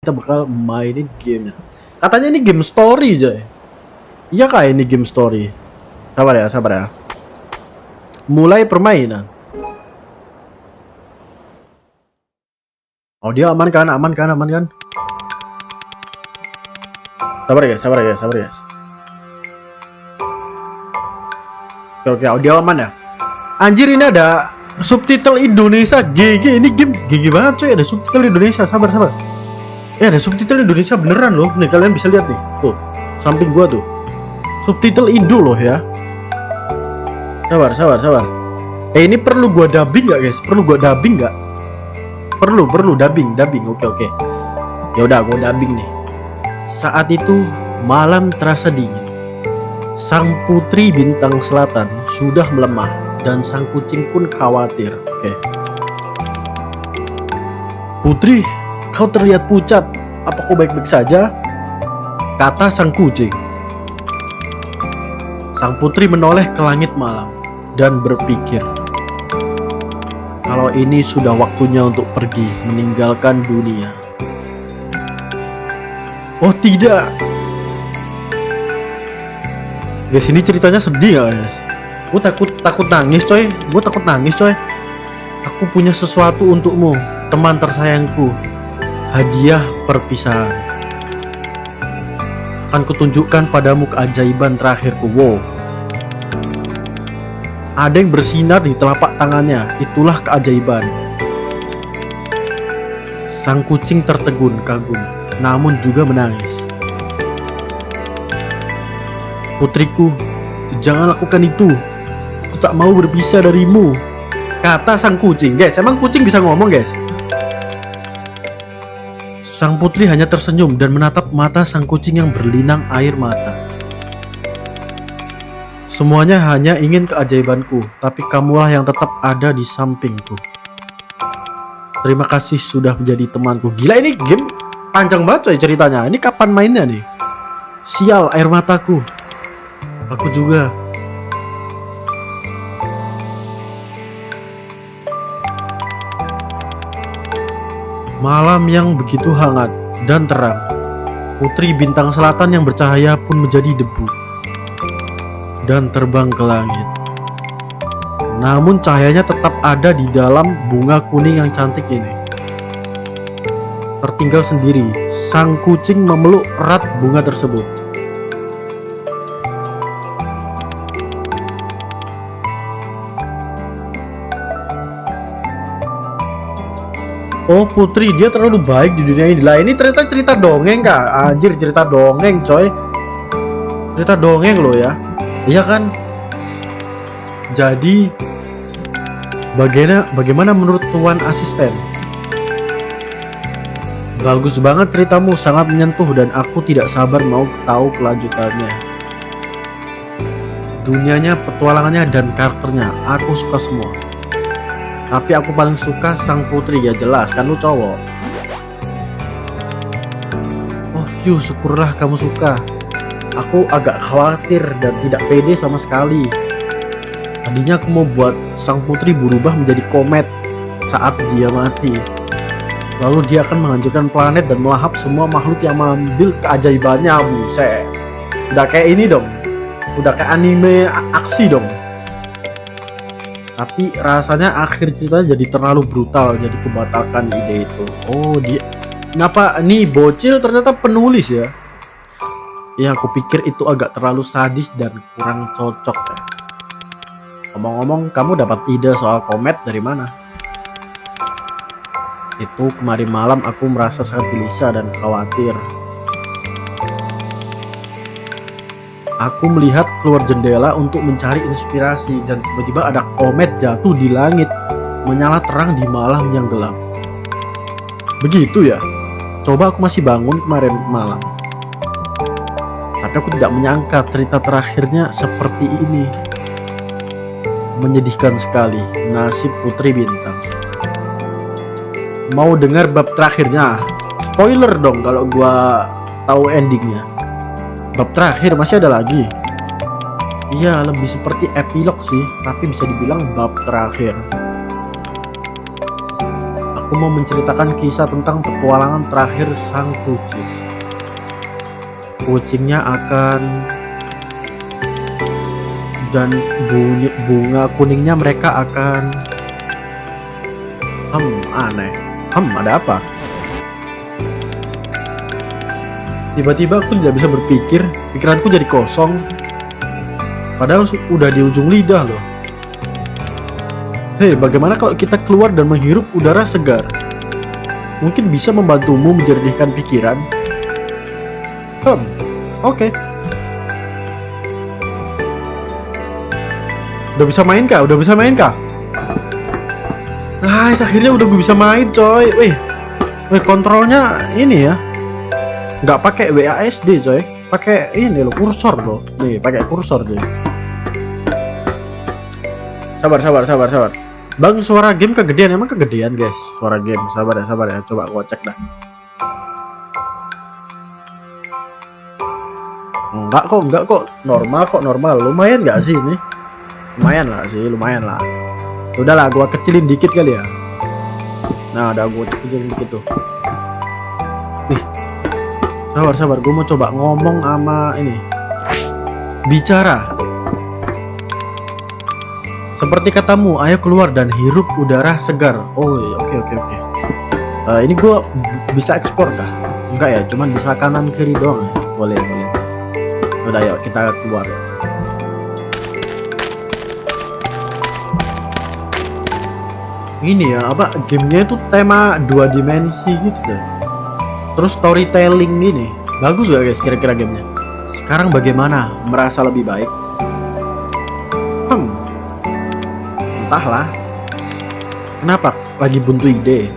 Kita bakal mainin game. Katanya ini game story, Joy. Iya kah ini game story? Sabar ya, sabar ya. Mulai permainan. Oh, dia aman kan? Aman kan? Aman kan? Sabar ya, sabar ya, sabar ya. Oke, audio aman ya. Anjir, ini ada subtitle Indonesia. GG, ini game GG banget coy, ada subtitle Indonesia. Sabar, sabar. Ada subtitle Indonesia beneran loh. Nih kalian bisa lihat nih. Tuh, samping gua tuh. Subtitle Indo loh ya. Sabar, sabar, sabar. Ini perlu gua dubbing nggak guys? Perlu gua dubbing nggak? Perlu dubbing. Oke. Ya udah, gua dubbing nih. Saat itu malam terasa dingin. Sang putri bintang selatan sudah melemah dan sang kucing pun khawatir. Oke. Putri, kau terlihat pucat. Apa kau baik-baik saja? Kata sang kucing. Sang putri menoleh ke langit malam dan berpikir, kalau ini sudah waktunya untuk pergi meninggalkan dunia. Oh tidak. Guys, ini ceritanya sedih ya guys. Gue takut nangis coy. Aku punya sesuatu untukmu, teman tersayangku. Hadiah perpisahan. Akan kutunjukkan padamu keajaiban terakhirku. Wow. Ada yang bersinar di telapak tangannya. Itulah keajaiban. Sang kucing tertegun kagum, namun juga menangis. Putriku, jangan lakukan itu. Aku tak mau berpisah darimu, kata sang kucing. Guys, emang kucing bisa ngomong guys? Sang putri hanya tersenyum dan menatap mata sang kucing yang berlinang air mata. Semuanya hanya ingin keajaibanku, tapi kamulah yang tetap ada di sampingku. Terima kasih sudah menjadi temanku. Gila, ini game panjang banget coy ceritanya. Ini kapan mainnya nih? Sial, air mataku. Aku juga. Malam yang begitu hangat dan terang. Putri bintang selatan yang bercahaya pun menjadi debu dan terbang ke langit. Namun cahayanya tetap ada di dalam bunga kuning yang cantik ini. Tertinggal sendiri, sang kucing memeluk erat bunga tersebut. Oh putri, dia terlalu baik di dunia ini. Lah ini ternyata cerita dongeng kak. Anjir, cerita dongeng coy. Cerita dongeng loh ya. Iya kan. Jadi bagaimana menurut tuan asisten? Bagus banget ceritamu, sangat menyentuh dan aku tidak sabar mau tahu kelanjutannya. Dunianya, petualangannya dan karakternya aku suka semua. Tapi aku paling suka sang putri, ya jelas kan lu cowok. Oh syukurlah kamu suka. Aku agak khawatir dan tidak pede sama sekali. Tadinya aku mau buat sang putri berubah menjadi komet saat dia mati. Lalu dia akan menghancurkan planet dan melahap semua makhluk yang mengambil keajaibannya. Buset. Udah kayak ini dong. Udah kayak anime aksi dong. Tapi rasanya akhir ceritanya jadi terlalu brutal, jadi kubatalkan ide itu. Oh dia, kenapa nih bocil ternyata penulis ya? Ya aku pikir itu agak terlalu sadis dan kurang cocok ya. Ngomong-ngomong, kamu dapat ide soal komet dari mana? Itu kemarin malam aku merasa sangat gelisah dan khawatir. Aku melihat keluar jendela untuk mencari inspirasi dan tiba-tiba ada komet jatuh di langit, menyala terang di malam yang gelap. Begitu ya? Coba aku masih bangun kemarin malam. Tapi aku tidak menyangka cerita terakhirnya seperti ini. Menyedihkan sekali nasib Putri Bintang. Mau dengar bab terakhirnya? Spoiler dong kalau gua tahu endingnya. Bab terakhir masih ada lagi. Iya, lebih seperti epilog sih, tapi bisa dibilang bab terakhir. Aku mau menceritakan kisah tentang petualangan terakhir sang kucing. Kucingnya akan dan bunga kuningnya mereka akan. Aneh. Ada apa? Tiba-tiba aku tidak bisa berpikir, pikiranku jadi kosong. Padahal udah di ujung lidah loh. Hei, bagaimana kalau kita keluar dan menghirup udara segar? Mungkin bisa membantumu menjernihkan pikiran. Oke. Udah bisa main kah? Nice, akhirnya udah gue bisa main, coy. Wih, kontrolnya ini ya. Nggak pakai WASD, coy. Pakai ini loh, kursor loh. Nih, pakai kursor deh. Sabar. Bang, suara game kegedean. Emang kegedean, guys? Suara game. Sabar ya. Coba gua cek dah. Enggak kok. Normal. Lumayan nggak sih ini? Lumayan lah. Udahlah, gua kecilin dikit kali ya. Nah, udah gua kecilin dikit tuh. Nih. Sabar. Gua mau coba ngomong sama ini. Bicara. Seperti katamu, ayo keluar dan hirup udara segar. Oh, oke. Ini gua bisa ekspor kah? Enggak ya, cuman bisa kanan kiri doang ya. Boleh. Udah, yuk kita keluar. Ini ya, gamenya itu tema 2 dimensi gitu deh. Terus storytelling gini. Bagus gak guys kira-kira gamenya? Sekarang bagaimana? Merasa lebih baik? Entahlah. Kenapa? Lagi buntu ide.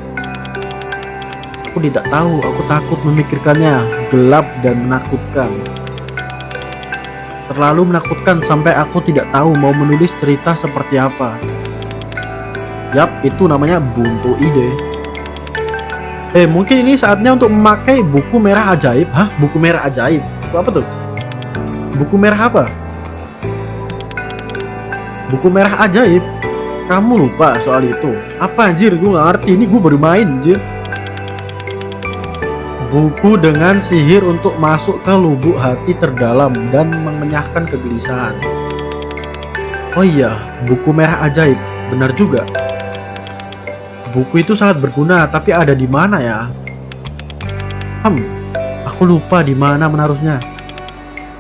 Aku tidak tahu, aku takut memikirkannya. Gelap dan menakutkan. Terlalu menakutkan sampai aku tidak tahu mau menulis cerita seperti apa. Yap, itu namanya buntu ide. Mungkin ini saatnya untuk memakai buku merah ajaib. Hah? Buku merah ajaib? Itu apa tuh? Buku merah apa? Buku merah ajaib? Kamu lupa soal itu? Apa anjir? Gue gak ngerti. Ini gue baru main anjir. Buku dengan sihir untuk masuk ke lubuk hati terdalam dan mengenyahkan kegelisahan. Oh iya, buku merah ajaib. Benar juga. Buku itu sangat berguna, tapi ada di mana ya? Aku lupa di mana menaruhnya.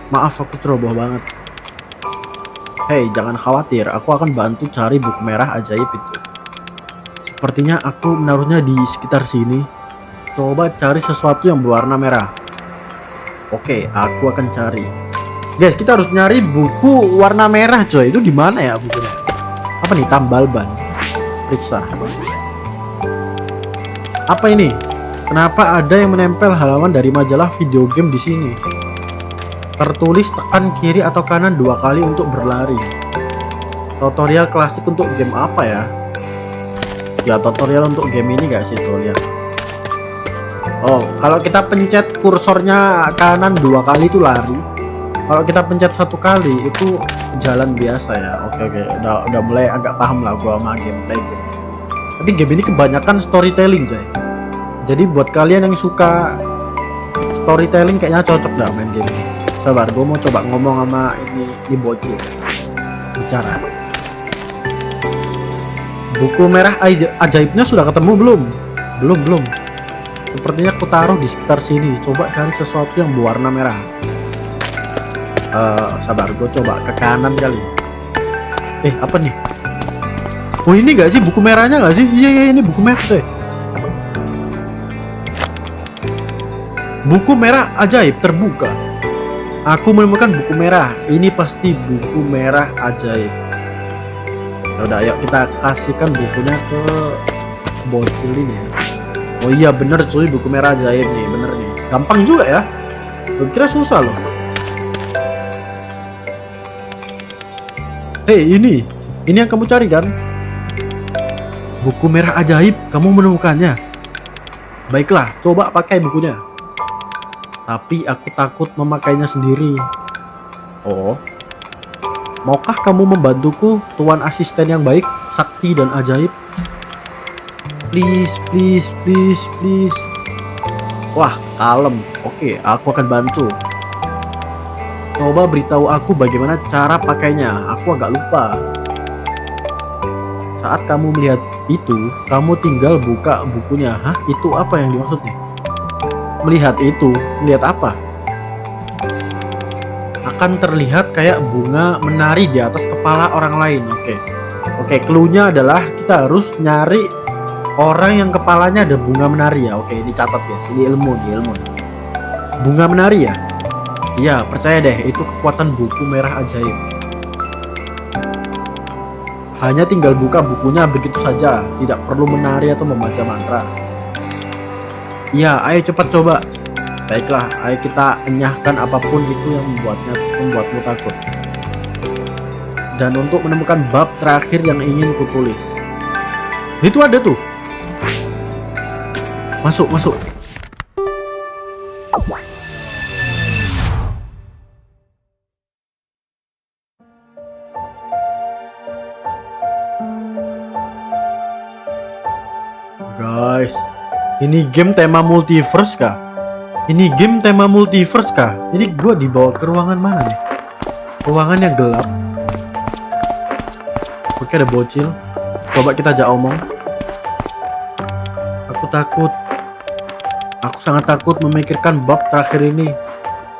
Maaf, aku ceroboh banget. Hei, jangan khawatir, aku akan bantu cari buku merah ajaib itu. Sepertinya aku menaruhnya di sekitar sini. Coba cari sesuatu yang berwarna merah. Oke, aku akan cari. Guys, kita harus nyari buku warna merah, coy. Itu di mana ya bukunya? Apa nih, tambal ban? Periksa. Apa ini? Kenapa ada yang menempel halaman dari majalah video game di sini? Tertulis tekan kiri atau kanan 2 kali untuk berlari. Tutorial klasik untuk game apa ya? Ya, tutorial untuk game ini gak sih tutorial? Oh, kalau kita pencet kursornya kanan 2 kali itu lari. Kalau kita pencet 1 kali itu jalan biasa ya. Oke. Udah mulai agak paham lah gua sama gameplay game. Tapi game ini kebanyakan storytelling, coy. Jadi buat kalian yang suka storytelling kayaknya cocok dah main game ini. Sabar, gue mau coba ngomong sama ini bocil. Bicara. Buku merah ajaibnya sudah ketemu belum? Belum. Sepertinya aku taruh di sekitar sini. Coba cari sesuatu yang berwarna merah. Sabar, gue coba ke kanan kali. Apa nih? Oh, ini gak sih buku merahnya gak sih? Iya, ini buku merah, coy. Buku merah ajaib terbuka. Aku menemukan buku merah. Ini pasti buku merah ajaib. Udah, yuk kita kasihkan bukunya ke bocil ini. Oh iya, bener cuy, buku merah ajaib nih, bener nih. Gampang juga ya. Gue kira susah loh. Hei, ini yang kamu cari kan? Buku merah ajaib, kamu menemukannya. Baiklah, coba pakai bukunya. Tapi aku takut memakainya sendiri. Oh, maukah kamu membantuku, tuan asisten yang baik, sakti dan ajaib? Please, please, please, please. Wah, kalem. Oke, aku akan bantu. Coba beritahu aku bagaimana cara pakainya. Aku agak lupa. Saat kamu melihat itu, kamu tinggal buka bukunya. Hah? Itu apa yang dimaksud nih? Melihat itu, melihat apa? Akan terlihat kayak bunga menari di atas kepala orang lain. Oke, clue-nya adalah kita harus nyari orang yang kepalanya ada bunga menari ya. Oke, dicatat ya. Ini ilmu. Bunga menari ya? Iya, percaya deh, itu kekuatan buku merah ajaib. Hanya tinggal buka bukunya begitu saja, tidak perlu menari atau membaca mantra. Iya, ayo cepat coba. Baiklah, ayo kita enyahkan apapun itu yang membuatmu takut. Dan untuk menemukan bab terakhir yang ingin kutulis. Itu ada tuh. Masuk. Guys, ini game tema multiverse kah? Ini gua dibawa ke ruangan mana nih? Ruangan yang gelap. Oke, ada bocil. Coba kita ajak omong. Aku takut. Aku sangat takut memikirkan bab terakhir ini.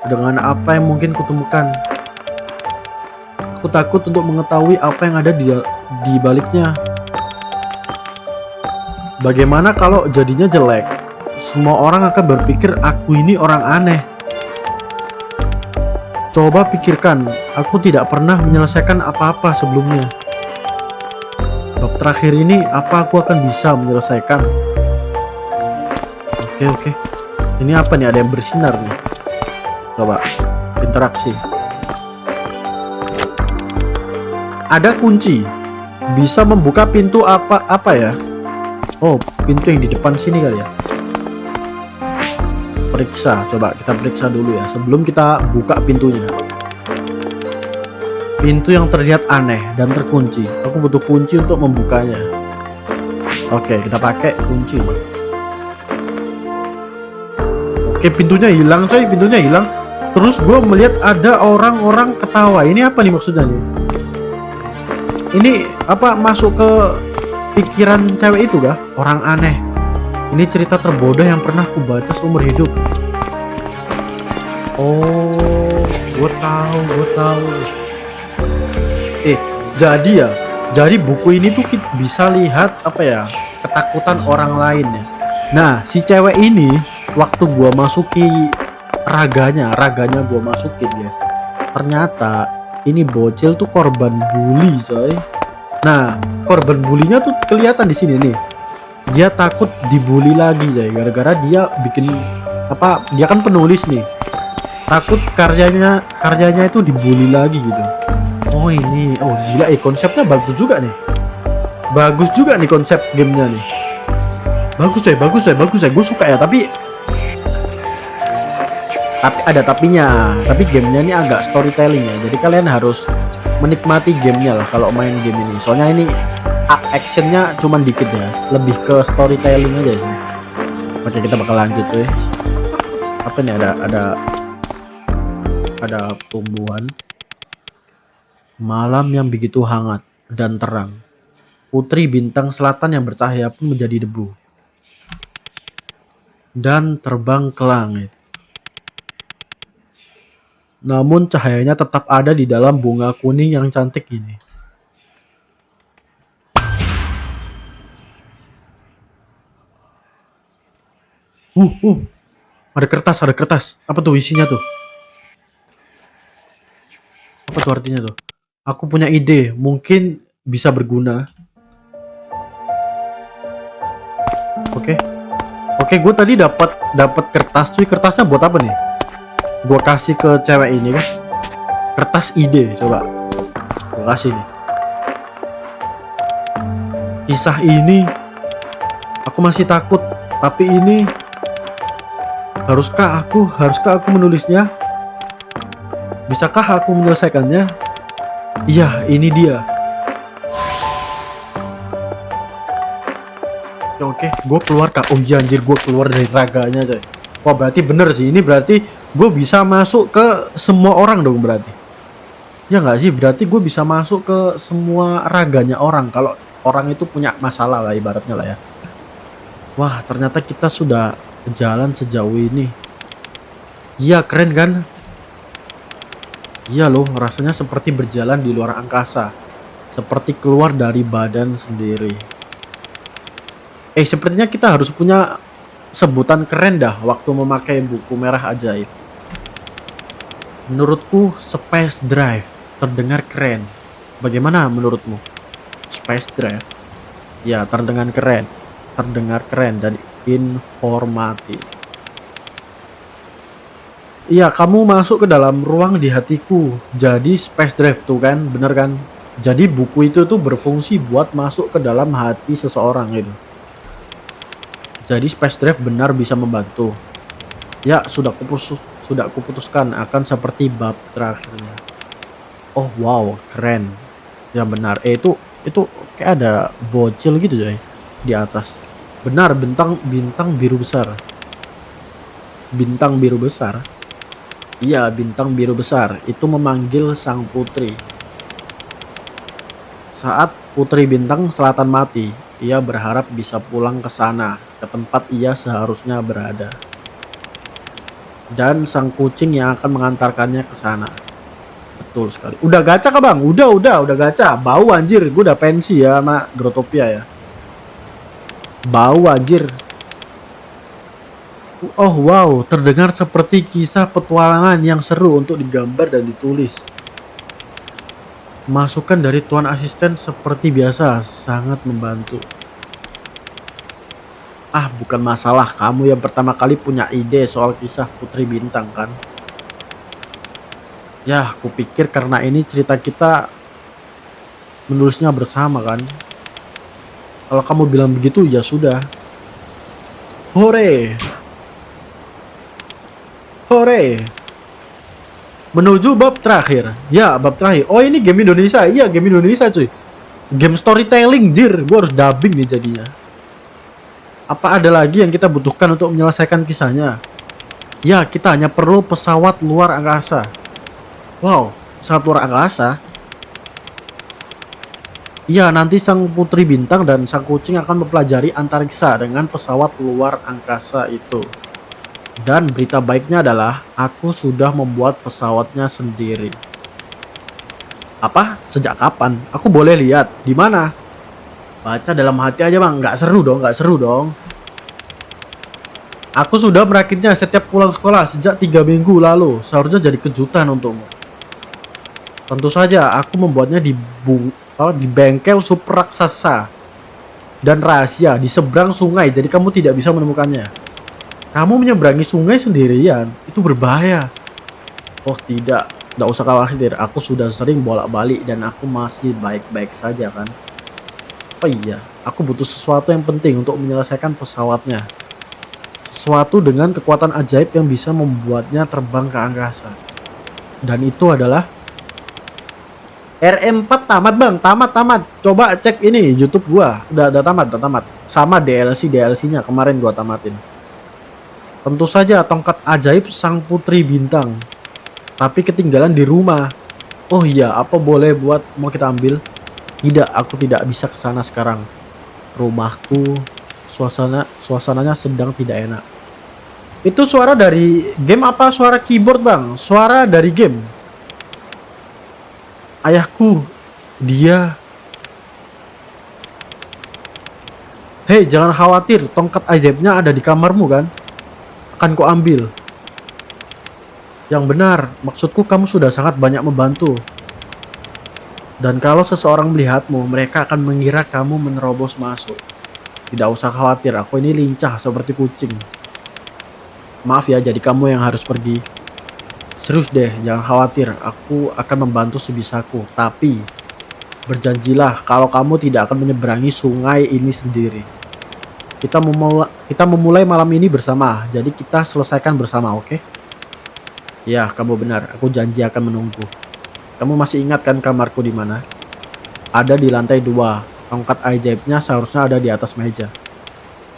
Dengan apa yang mungkin kutemukan. Aku takut untuk mengetahui apa yang ada di baliknya. Bagaimana kalau jadinya jelek? Semua orang akan berpikir aku ini orang aneh. Coba pikirkan, aku tidak pernah menyelesaikan apa-apa sebelumnya. Bab terakhir ini, apa aku akan bisa menyelesaikan? Oke. Ini apa nih? Ada yang bersinar nih. Coba interaksi. Ada kunci. Bisa membuka pintu apa ya? Oh, pintu yang di depan sini kali ya. Periksa, coba kita periksa dulu ya sebelum kita buka pintunya. Pintu yang terlihat aneh dan terkunci. Aku butuh kunci untuk membukanya. Oke, kita pakai kunci. Oke, pintunya hilang coy, Terus gue melihat ada orang-orang ketawa. Ini apa nih maksudnya nih? Ini apa masuk ke pikiran cewek itu kah? Orang aneh. Ini cerita terbodoh yang pernah ku baca seumur hidup. Oh, gue tahu. Jadi buku ini tuh kita bisa lihat apa ya, ketakutan orang lain ya. Nah, si cewek ini waktu gua masuki raganya gua masukin guys. Ternyata ini bocil tuh korban bully coy. Nah, korban bulinya tuh kelihatan di sini nih. Dia takut dibully lagi coy, gara-gara dia bikin apa? Dia kan penulis nih. Takut karyanya itu dibully lagi gitu. Oh ini, oh gila konsepnya bagus juga nih. Bagus juga nih konsep gamenya nih. Bagus coy. Gue suka ya, tapi ada tapinya. Tapi gamenya ini agak storytelling ya. Jadi kalian harus menikmati gamenya lah kalau main game ini. Soalnya ini actionnya cuman dikit ya, lebih ke storytelling aja sih. Oke, kita bakal lanjut tuh. Apa nih, ada tumbuhan. Malam yang begitu hangat dan terang. Putri bintang selatan yang bercahaya pun menjadi debu dan terbang ke langit. Namun cahayanya tetap ada di dalam bunga kuning yang cantik ini. Ada kertas. Apa tuh isinya tuh? Apa tuh artinya tuh? Aku punya ide, mungkin bisa berguna. Oke, gue tadi dapat kertas cuy. Kertasnya buat apa nih? Gue kasih ke cewek ini kan. Kertas ide, coba. Gue kasih nih. Kisah ini, aku masih takut. Tapi ini, haruskah aku menulisnya? Bisakah aku menyelesaikannya? Iya, ini dia. Oke. Gue keluar kak. Oh iya anjir, gue keluar dari raganya coy. Wah berarti bener sih. Ini berarti gue bisa masuk ke semua orang dong berarti. Ya nggak sih? Berarti gue bisa masuk ke semua raganya orang. Kalau orang itu punya masalah lah ibaratnya lah ya. Wah ternyata kita sudah jalan sejauh ini. Iya keren kan? Iya loh, rasanya seperti berjalan di luar angkasa. Seperti keluar dari badan sendiri. Sepertinya kita harus punya sebutan keren dah waktu memakai buku merah ajaib. Menurutku Space Drive terdengar keren. Bagaimana menurutmu? Space Drive. Ya, terdengar keren. Terdengar keren dan informatif. Iya, kamu masuk ke dalam ruang di hatiku. Jadi Space Drive tuh kan, bener kan? Jadi buku itu tuh berfungsi buat masuk ke dalam hati seseorang gitu. Jadi Space Drive benar bisa membantu. Ya, sudah kuputuskan akan seperti bab terakhirnya. Oh wow, keren. Ya benar. Itu kayak ada bocil gitu coy di atas. Benar, bintang biru besar. Bintang biru besar. Iya, bintang biru besar itu memanggil sang putri. Saat Putri Bintang Selatan mati, ia berharap bisa pulang ke sana, ke tempat ia seharusnya berada. Dan sang kucing yang akan mengantarkannya ke sana. Betul sekali. Udah gacha kah bang? Udah gacha. Bau anjir, gue udah pensi ya sama Grotopia ya. Bau anjir. Oh wow, terdengar seperti kisah petualangan yang seru untuk digambar dan ditulis. Masukan dari Tuan Asisten seperti biasa sangat membantu. Ah, bukan masalah, kamu yang pertama kali punya ide soal kisah Putri Bintang kan? Ya, aku pikir karena ini cerita kita menulisnya bersama kan? Kalau kamu bilang begitu ya sudah. Hore! Hore! Menuju bab terakhir. Ya, bab terakhir. Oh, ini game Indonesia. Iya, game Indonesia, cuy. Game storytelling, jir. Gue harus dubbing nih jadinya. Apa ada lagi yang kita butuhkan untuk menyelesaikan kisahnya? Ya, kita hanya perlu pesawat luar angkasa. Wow, pesawat luar angkasa? Iya, nanti sang Putri Bintang dan sang kucing akan mempelajari antariksa dengan pesawat luar angkasa itu. Dan berita baiknya adalah aku sudah membuat pesawatnya sendiri. Apa? Sejak kapan? Aku boleh lihat. Di mana? Baca dalam hati aja bang. Nggak seru dong, nggak seru dong. Aku sudah merakitnya setiap pulang sekolah sejak 3 minggu lalu. Seharusnya jadi kejutan untukmu. Tentu saja aku membuatnya di bengkel super raksasa dan rahasia di seberang sungai. Jadi kamu tidak bisa menemukannya. Kamu menyeberangi sungai sendirian, itu berbahaya. Oh tidak usah khawatir, aku sudah sering bolak-balik dan aku masih baik-baik saja kan. Oh iya, aku butuh sesuatu yang penting untuk menyelesaikan pesawatnya. Sesuatu dengan kekuatan ajaib yang bisa membuatnya terbang ke angkasa. Dan itu adalah RM4 tamat bang, tamat. Coba cek ini YouTube gua, udah tamat. Sama DLC-nya kemarin gua tamatin. Tentu saja tongkat ajaib sang Putri Bintang. Tapi ketinggalan di rumah. Oh iya, apa boleh mau kita ambil? Tidak, aku tidak bisa ke sana sekarang. Rumahku, suasananya sedang tidak enak. Itu suara dari game apa suara keyboard, Bang? Suara dari game. Ayahku, dia. Hei, jangan khawatir, tongkat ajaibnya ada di kamarmu kan? Akan ku ambil. Yang benar, maksudku kamu sudah sangat banyak membantu. Dan kalau seseorang melihatmu, mereka akan mengira kamu menerobos masuk. Tidak usah khawatir, aku ini lincah seperti kucing. Maaf ya, jadi kamu yang harus pergi. Serius deh, jangan khawatir, aku akan membantu sebisaku. Tapi, berjanjilah kalau kamu tidak akan menyeberangi sungai ini sendiri. Kita memulai malam ini bersama, jadi kita selesaikan bersama, oke? Ya, kamu benar. Aku janji akan menunggu. Kamu masih ingat kan kamarku di mana? Ada di lantai 2. Tongkat ajaibnya seharusnya ada di atas meja.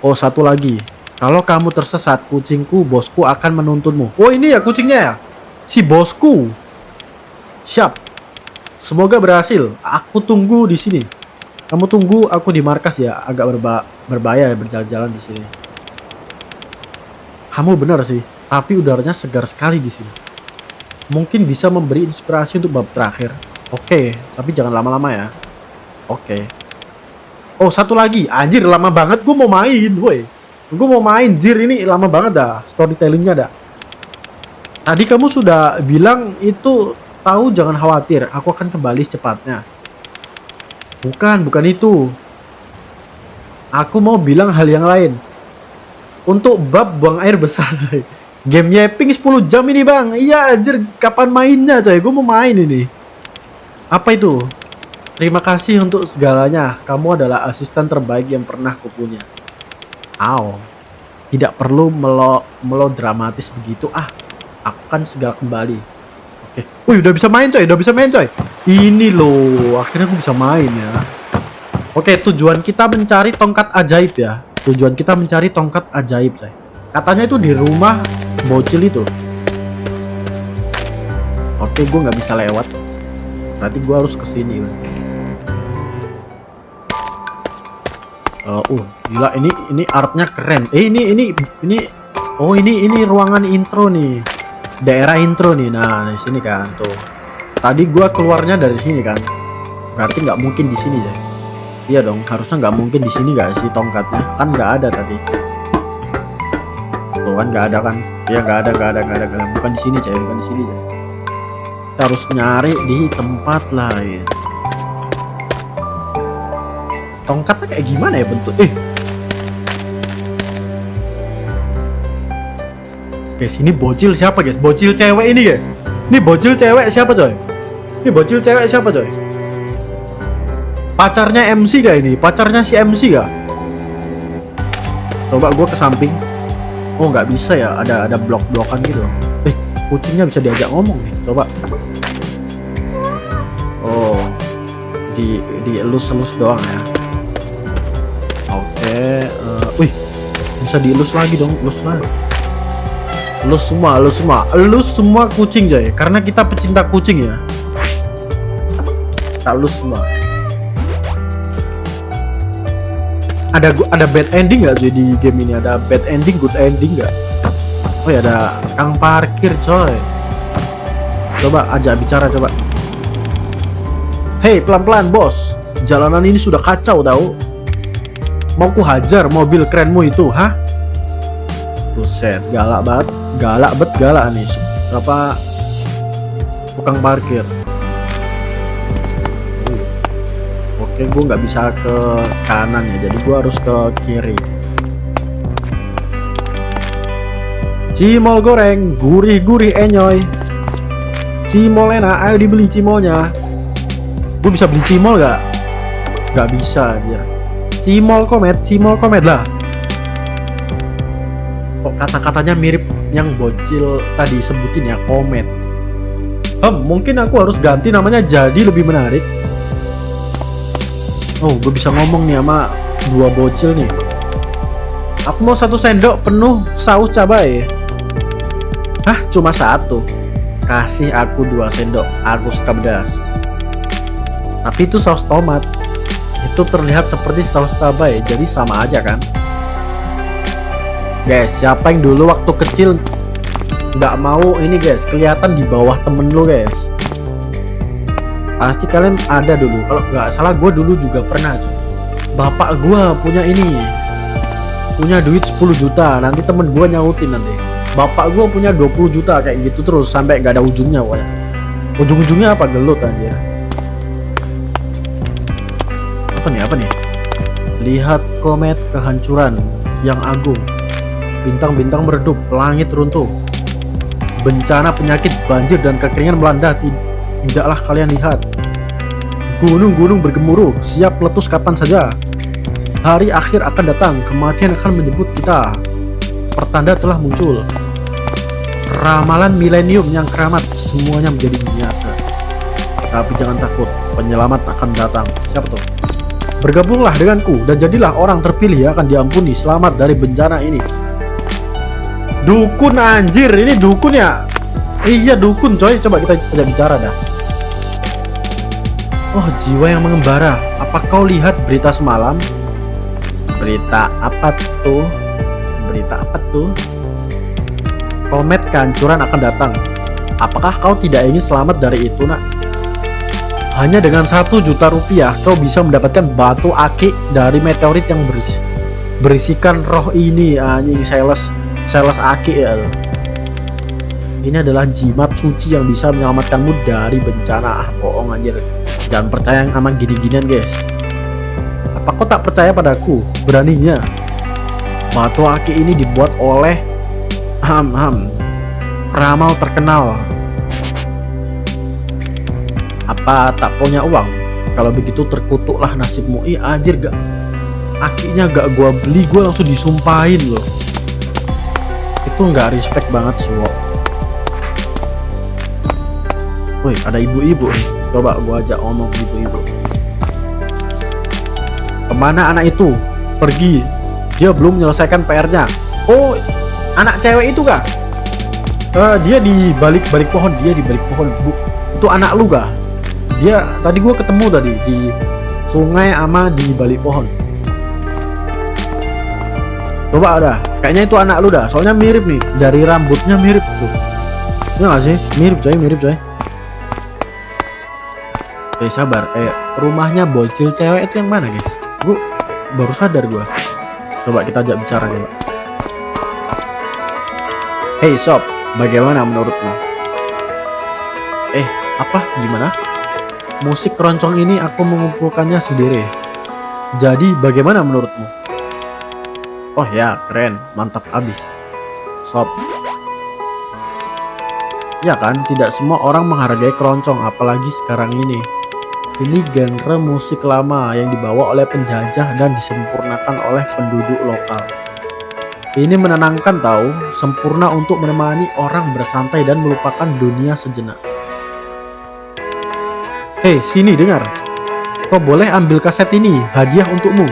Oh, satu lagi. Kalau kamu tersesat, kucingku, bosku akan menuntunmu. Oh, ini ya kucingnya ya? Si bosku. Siap. Semoga berhasil. Aku tunggu di sini. Kamu tunggu aku di markas ya. Agak berbahaya ya berjalan-jalan di sini. Kamu benar sih, tapi udaranya segar sekali di sini. Mungkin bisa memberi inspirasi untuk bab terakhir. Oke, tapi jangan lama-lama ya. Oke. Oh, satu lagi. Anjir, lama banget gue mau main, woi. Gue mau main, jir, ini lama banget dah storytellingnya dah. Tadi kamu sudah bilang itu, tahu jangan khawatir, aku akan kembali secepatnya. Bukan itu. Aku mau bilang hal yang lain. Untuk bab buang air besar. Game Yeping 10 jam ini bang. Iya anjir, kapan mainnya coy? Gue mau main ini. Apa itu? Terima kasih untuk segalanya. Kamu adalah asisten terbaik yang pernah kupunya. Aw. Tidak perlu melodramatis begitu. Aku kan segera kembali. Oke. Wih, udah bisa main coy. Ini loh, akhirnya aku bisa main ya. Oke, tujuan kita mencari tongkat ajaib ya. Coy. Katanya itu di rumah bocil itu. Oke, gue nggak bisa lewat. Berarti gue harus kesini. Gila, ini artnya keren. Oh, ini ruangan intro nih. Daerah intro nih. Nah, di sini kan tuh. Tadi gua keluarnya dari sini kan. Berarti nggak mungkin di sini deh. Iya dong, harusnya nggak mungkin di sini nggak sih tongkatnya? Kan nggak ada tadi. Tuh kan nggak ada kan? Iya nggak ada. Bukan di sini coy. Kita harus nyari di tempat lain. Tongkatnya kayak gimana ya bentuk? Guys, ini bocil siapa guys? Bocil cewek ini guys. Ini bocil cewek siapa coy? Pacarnya MC gak ini? Pacarnya si MC gak? Coba gue ke samping. Oh nggak bisa ya, ada blok-blokan gitu. Kucingnya bisa diajak ngomong nih. Coba. Oh, dielus-elus doang ya. Oke, wih, bisa dielus lagi dong, elus semua kucing coy, karena kita pecinta kucing ya. Kita elus semua. Ada bad ending nggak di game ini? Ada bad ending, good ending nggak? Oh ya, ada kang parkir coy. Coba ajak bicara coba. Hei, pelan-pelan bos, jalanan ini sudah kacau tahu. Mau ku hajar mobil kerenmu itu, hah? Buset, galak nih. Apa tukang parkir. Oke, gue nggak bisa ke kanan ya, jadi gue harus ke kiri. Cimol goreng, gurih-gurih enyoy. Cimol enak, ayo dibeli cimolnya. Gue bisa beli cimol gak? Gak bisa aja. Cimol komet lah. Kok kata-katanya mirip yang bocil tadi sebutin ya, komet. Mungkin aku harus ganti namanya jadi lebih menarik. Oh, gue bisa ngomong nih sama dua bocil nih. Aku mau 1 sendok penuh saus cabai. Hah, cuma 1? Kasih aku 2 sendok, aku suka pedas. Tapi itu saus tomat. Itu terlihat seperti saus cabai, jadi sama aja kan. Guys, siapa yang dulu waktu kecil nggak mau ini guys, kelihatan di bawah temen lu guys? Pasti kalian ada dulu. Kalau nggak salah gue dulu juga pernah. Bapak gue punya duit 10 juta. Nanti temen gue nyautin nanti, bapak gue punya 20 juta, kayak gitu terus sampai nggak ada ujungnya pokoknya. Ujung-ujungnya apa? Gelut aja. Apa nih? Lihat komet kehancuran yang agung. Bintang-bintang meredup, langit runtuh. Bencana penyakit, banjir dan kekeringan melanda. Tidaklah kalian lihat? Gunung-gunung bergemuruh, siap meletus kapan saja. Hari akhir akan datang, kematian akan menjemput kita. Pertanda telah muncul. Ramalan milenium yang keramat, semuanya menjadi nyata. Tapi jangan takut, penyelamat akan datang. Siapa tuh? Bergabunglah denganku dan jadilah orang terpilih yang akan diampuni. Selamat dari bencana ini. Dukun anjir, ini dukun ya? Iya dukun coy, coba kita ajak bicara dah. Oh, jiwa yang mengembara. Apa kau lihat berita semalam? Berita apa tuh? Berita apa tuh? Komet kehancuran akan datang. Apakah kau tidak ingin selamat dari itu, nak? Hanya dengan 1 juta rupiah kau bisa mendapatkan batu akik dari meteorit yang berisikan roh ini. Anjing, sales akik ya. Ini adalah jimat suci yang bisa menyelamatkanmu dari bencana. Bohong anjir. Jangan percaya sama gini-ginian guys. Apa kau tak percaya padaku? Beraninya. Batu akik ini dibuat oleh ramal terkenal. Apa tak punya uang? Kalau begitu terkutuklah nasibmu. Ih anjir, gak akiknya gak gua beli, gua langsung disumpahin loh. Itu gak respect banget semua. Woi, ada ibu-ibu nih. Coba gua ajak ngomong ibu-ibu. Kemana anak itu? Pergi. Dia belum menyelesaikan PR-nya. Oh, anak cewek itu kah? Dia di balik pohon. Dia di balik pohon, Bu. Itu anak lu kah? Dia tadi gua ketemu tadi di sungai ama di balik pohon. Coba dah, kayaknya itu anak lu dah. Soalnya mirip nih, dari rambutnya mirip tuh. Ya nggak sih? Mirip coy. Sabar. Rumahnya bocil cewek itu yang mana, guys? Gua baru sadar gua. Coba kita ajak bicara coba. Hey sob, bagaimana menurutmu? Apa? Gimana? Musik keroncong ini aku mengumpulkannya sendiri. Jadi bagaimana menurutmu? Oh ya, keren, mantap abis. Sob. Ya kan, tidak semua orang menghargai keroncong, apalagi sekarang ini. Ini genre musik lama yang dibawa oleh penjajah dan disempurnakan oleh penduduk lokal. Ini menenangkan tahu, sempurna untuk menemani orang bersantai dan melupakan dunia sejenak. Hei, sini dengar. Kau boleh ambil kaset ini, hadiah untukmu.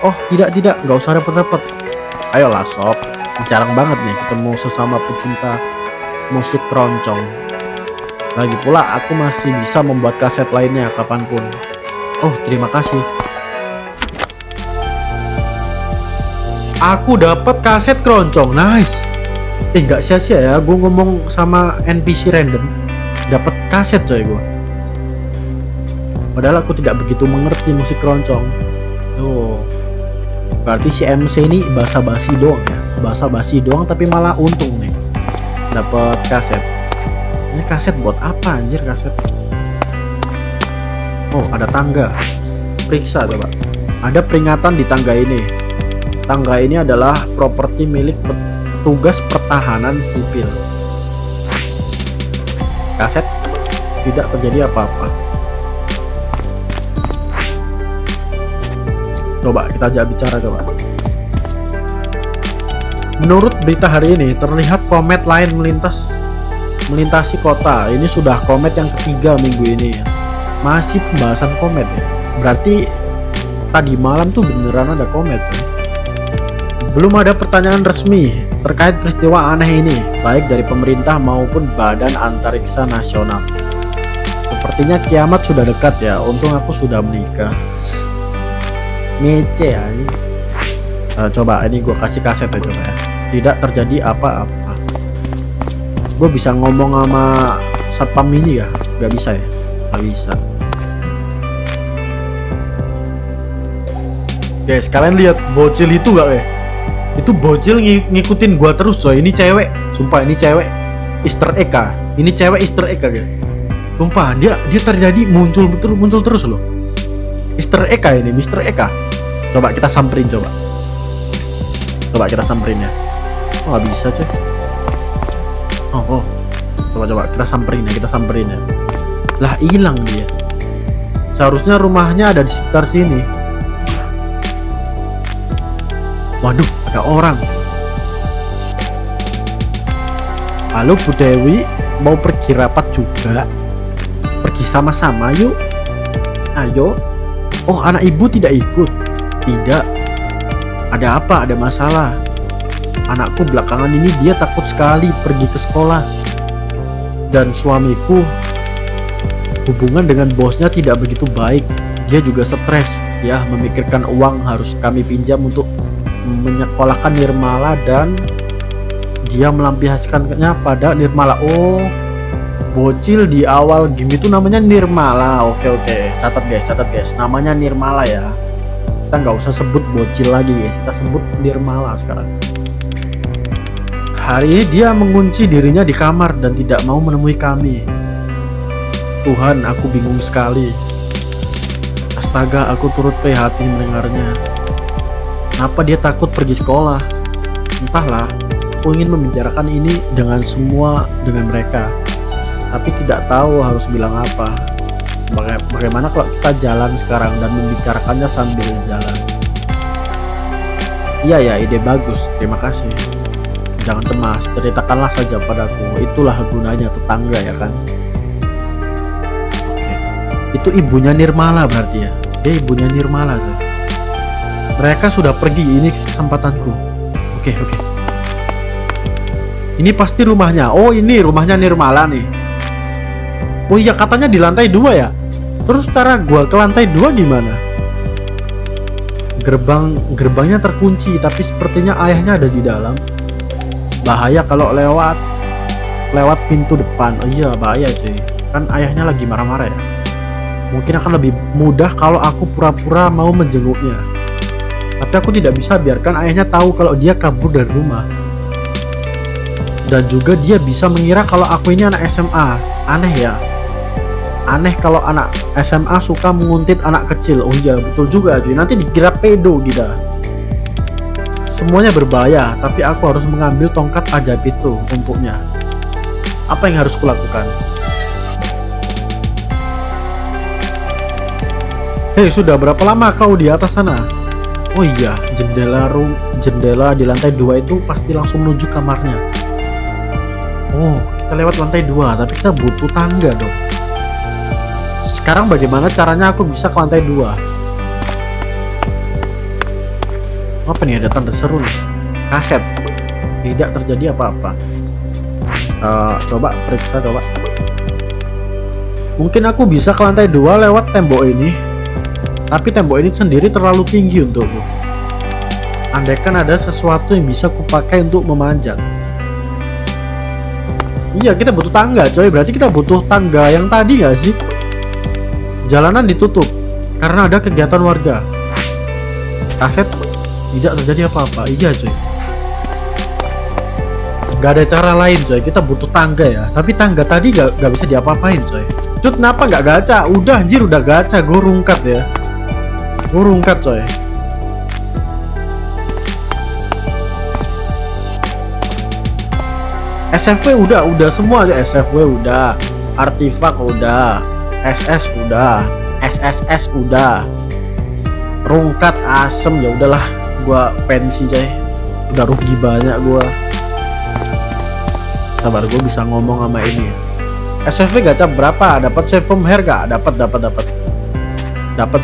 Oh, tidak, nggak usah repot-repot. Ayolah sob, jarang banget nih ketemu sesama pecinta musik keroncong. Lagi pula aku masih bisa membuat kaset lainnya kapanpun. Oh, terima kasih. Aku dapat kaset keroncong, nice. Nggak sia-sia ya, gue ngomong sama NPC random, dapat kaset coy gue. Padahal aku tidak begitu mengerti musik keroncong. Oh, berarti si MC ini basa-basi doang ya, basa-basi doang tapi malah untung nih dapat kaset. Ini kaset buat apa anjir kaset? Oh, ada tangga. Periksa coba. Ada peringatan di tangga ini. Tangga ini adalah properti milik petugas pertahanan sipil. Kaset tidak terjadi apa-apa. Coba kita ajak bicara coba. Menurut berita hari ini terlihat komet lain melintasi kota. Ini sudah komet yang ketiga minggu ini ya. Masih pembahasan komet ya. Berarti tadi malam tuh beneran ada komet ya. Belum ada pertanyaan resmi terkait peristiwa aneh ini, baik dari pemerintah maupun Badan Antariksa Nasional. Sepertinya kiamat sudah dekat ya. Untung aku sudah menikah. Ngece aja. Coba ini gue kasih kaset aja coba ya. Tidak terjadi apa-apa. Gue bisa ngomong sama satpam ini ya? Gak bisa ya? Gak bisa. Guys, kalian lihat bocil itu gak ya? Itu bocil ngikutin gua terus coy. Ini cewek, sumpah ini cewek Easter egg kah? Ini cewek Easter egg kah guys? Sumpah dia terjadi muncul terus loh. Easter egg kah ini? Mr. Eka. Coba kita samperin coba. Coba kita samperin ya. Oh gak bisa coy. Oh. Coba kita samperin ya. Lah hilang dia. Seharusnya rumahnya ada di sekitar sini. Waduh, ada orang. Halo Bu Dewi, mau pergi rapat juga? Pergi sama-sama yuk. Ayo. Oh, anak ibu tidak ikut? Tidak. Ada apa? Ada masalah? Anakku belakangan ini dia takut sekali pergi ke sekolah. Dan suamiku hubungan dengan bosnya tidak begitu baik. Dia juga stres. Ya, memikirkan uang harus kami pinjam untuk menyekolahkan Nirmala dan dia melampiaskannya pada Nirmala. Oh, bocil di awal game itu namanya Nirmala. Oke, catat guys, namanya Nirmala ya. Kita nggak usah sebut bocil lagi guys, kita sebut Nirmala sekarang. Hari ini dia mengunci dirinya di kamar dan tidak mau menemui kami. Tuhan, aku bingung sekali. Astaga, aku turut prihatin mendengarnya. Kenapa dia takut pergi sekolah? Entahlah, aku ingin membicarakan ini dengan mereka, tapi tidak tahu harus bilang apa. Bagaimana kalau kita jalan sekarang dan membicarakannya sambil jalan? Iya ya, ide bagus, terima kasih. Jangan cemas, ceritakanlah saja padaku. Itulah gunanya tetangga ya kan. Oke. Itu ibunya Nirmala berarti ya. Dia ibunya Nirmala tuh. Mereka sudah pergi, ini kesempatanku. Oke. Ini pasti rumahnya. Oh, ini rumahnya Nirmala nih. Oh iya, katanya di lantai 2 ya. Terus cara gua ke lantai 2 gimana? Gerbangnya terkunci, tapi sepertinya ayahnya ada di dalam. Bahaya kalau lewat pintu depan. Oh iya, bahaya cuy. Kan ayahnya lagi marah-marah ya. Mungkin akan lebih mudah kalau aku pura-pura mau menjenguknya. Tapi aku tidak bisa biarkan ayahnya tahu kalau dia kabur dari rumah. Dan juga dia bisa mengira kalau aku ini anak SMA. Aneh ya. Aneh kalau anak SMA suka menguntit anak kecil. Oh iya, betul juga cuy. Nanti dikira pedo kita. Semuanya berbahaya, tapi aku harus mengambil tongkat ajaib itu untuknya. Apa yang harus kulakukan? Hei, sudah berapa lama kau di atas sana? Oh iya, jendela di lantai 2 itu pasti langsung menuju kamarnya. Oh, kita lewat lantai 2, tapi kita butuh tangga dong. Sekarang bagaimana caranya aku bisa ke lantai 2? Apa nih, ada tanda seru nih. Kaset. Tidak terjadi apa-apa. Coba periksa coba. Mungkin aku bisa ke lantai 2 lewat tembok ini. Tapi tembok ini sendiri terlalu tinggi untukku. Andaikan ada sesuatu yang bisa kupakai untuk memanjat. Iya, kita butuh tangga coy. Berarti kita butuh tangga yang tadi gak sih? Jalanan ditutup karena ada kegiatan warga. Kaset. Tidak terjadi apa-apa. Iya coy, gak ada cara lain coy. Kita butuh tangga ya. Tapi tangga tadi gak bisa diapa-apain coy. Cut, kenapa gak gacha? Udah anjir, udah gacha. Gue rungkat ya. Gue rungkat coy. SFW udah semua aja. SFW udah, artifak udah, SS udah, SSS udah, rungkat asem ya udahlah. Gua pensi coy, udah rugi banyak gua. Sabar, gua bisa ngomong sama ini. SFV gacha berapa? Dapat save from hair gak? Dapat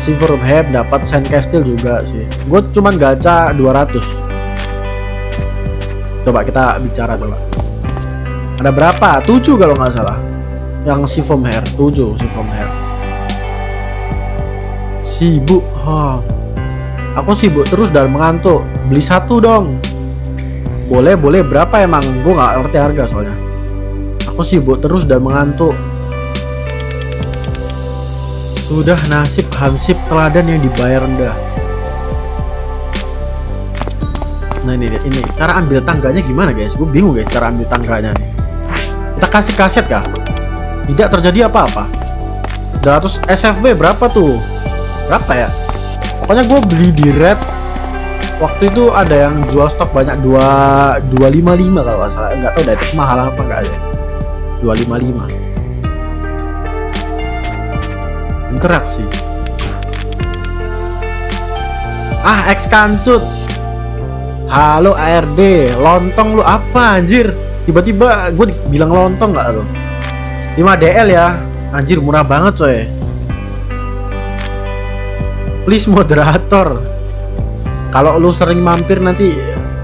save from hair, dapat sandcastle juga sih. Gua cuman gacha 200. Coba kita bicara coba. Ada berapa? 7 kalau nggak salah. Yang save from hair 7 save from hair. Sibuk, aku sibuk terus dan mengantuk. Beli satu dong. Boleh berapa emang? Gue nggak ngerti harga soalnya. Aku sibuk terus dan mengantuk. Sudah nasib hansip teladan yang dibayar rendah. Nah ini cara ambil tangganya gimana guys? Gue bingung guys cara ambil tangganya nih. Kita kasih kaset kah? Tidak terjadi apa-apa. 200 SFB berapa tuh? Berapa ya? Pokoknya gue beli di red. Waktu itu ada yang jual stok banyak 255 kalau nggak salah. Nggak tahu dah itu mahal apa enggak aja. 255. Interaksi. X kancut. Halo ARD, lontong lu apa anjir? Tiba-tiba gue bilang lontong nggak lo? 5 DL ya. Anjir murah banget coy. Please moderator. Kalau lu sering mampir nanti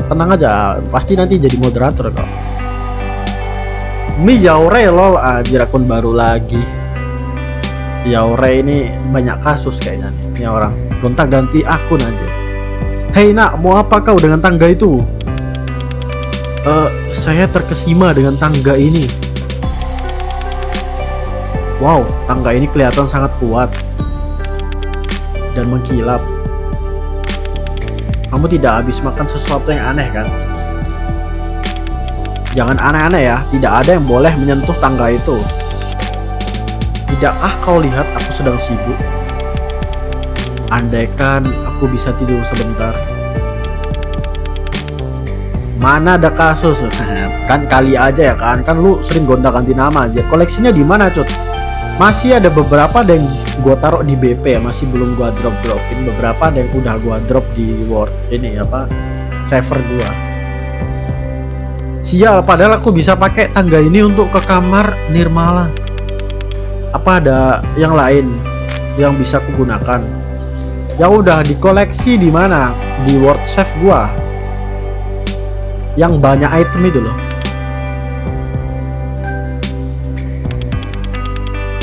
tenang aja, pasti nanti jadi moderator kok. Mi Yaure lol, anjir akun baru lagi. Yaure ini banyak kasus kayaknya nih. Ini orang gonta-ganti akun aja. Hei nak, mau apa kau dengan tangga itu? Saya terkesima dengan tangga ini. Wow, tangga ini kelihatan sangat kuat dan mengkilap. Kamu tidak habis makan sesuatu yang aneh kan? Jangan aneh-aneh ya, tidak ada yang boleh menyentuh tangga itu. Tidakkah kau lihat aku sedang sibuk? Andaikan aku bisa tidur sebentar. Mana ada kasus? Kan kali aja ya kan lu sering gonta-ganti nama aja. Koleksinya di mana cut? Masih ada beberapa yang gua taruh di BP ya, masih belum gua dropin. Beberapa yang udah gua drop di Word ini apa server gua. Sial, padahal aku bisa pakai tangga ini untuk ke kamar Nirmala. Apa ada yang lain yang bisa aku gunakan? Ya udah, dikoleksi di mana? Di Word Save gua. Yang banyak item itu loh.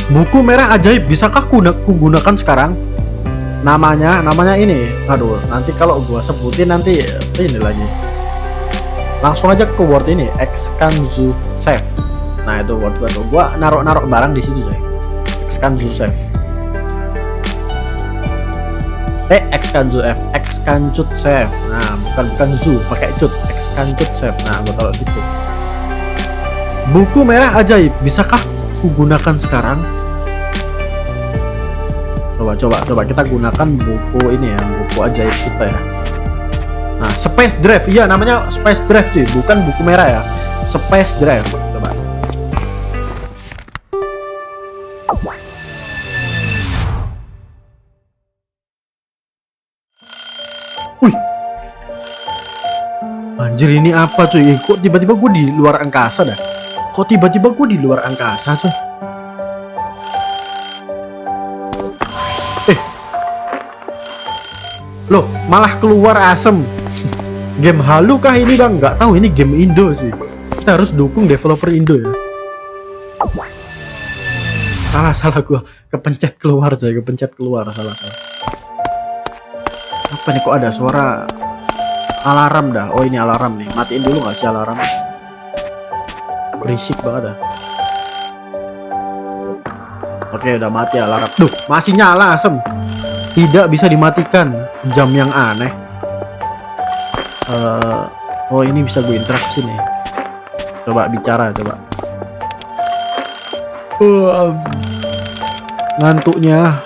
Buku merah ajaib, bisakah ku gunakan sekarang? Namanya ini. Aduh, nanti kalau gua sebutin nanti ini lagi. Langsung aja ke word ini, Exkanzu Save. Nah, itu word gua naruh barang di situ coy. Exkanzu Save. Exkancut Save. Nah, bukan zoo, pakai cut. Exkancut Save. Nah, gua taruh situ. Buku merah ajaib, bisakah gunakan sekarang? Coba kita gunakan buku ini ya, buku ajaib kita ya. Nah, Space Drive, iya namanya Space Drive sih, bukan buku merah ya. Space Drive, coba. Wih, anjir ini apa cuy? Kok tiba-tiba gue di luar angkasa dah? Kok tiba-tiba gue di luar angkasa cuy? Loh, malah keluar asem. Game halu kah ini bang? Nggak tahu, ini game Indo sih. Kita harus dukung developer Indo ya. Salah gua. Kepencet keluar coy, salah. Apa nih, kok ada suara alarm dah? Oh ini alarm nih, matiin dulu nggak sih alarm? Berisik banget dah. Oke, udah mati alarm. Duh, masih nyala asem. Tidak bisa dimatikan. Jam yang aneh. Oh ini bisa gue interaksi nih. Coba bicara, coba. Ngantuknya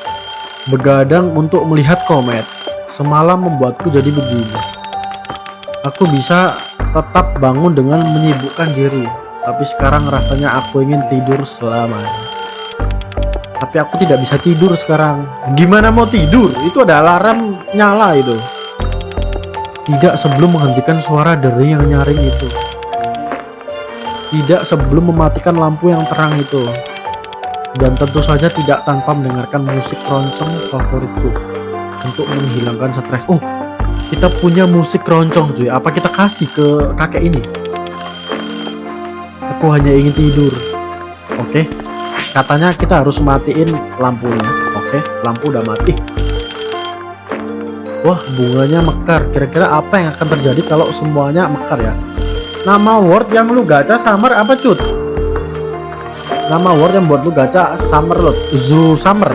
begadang untuk melihat komet. Semalam membuatku jadi begini. Aku bisa tetap bangun dengan menyibukkan diri, tapi sekarang rasanya aku ingin tidur selamanya. Tapi aku tidak bisa tidur sekarang. Gimana mau tidur? Itu ada alarm nyala itu. Tidak sebelum menghentikan suara dering yang nyaring itu. Tidak sebelum mematikan lampu yang terang itu. Dan tentu saja tidak tanpa mendengarkan musik keroncong favoritku untuk menghilangkan stres. Oh, kita punya musik keroncong cuy. Apa kita kasih ke kakek ini? Aku hanya ingin tidur. Oke. Katanya kita harus matiin lampunya. Oke, lampu udah mati. Wah, bunganya mekar. Kira-kira apa yang akan terjadi kalau semuanya mekar ya? Nama word yang lu gacha summer apa cut? Nama word yang buat lu gacha summer lot. Zoo summer.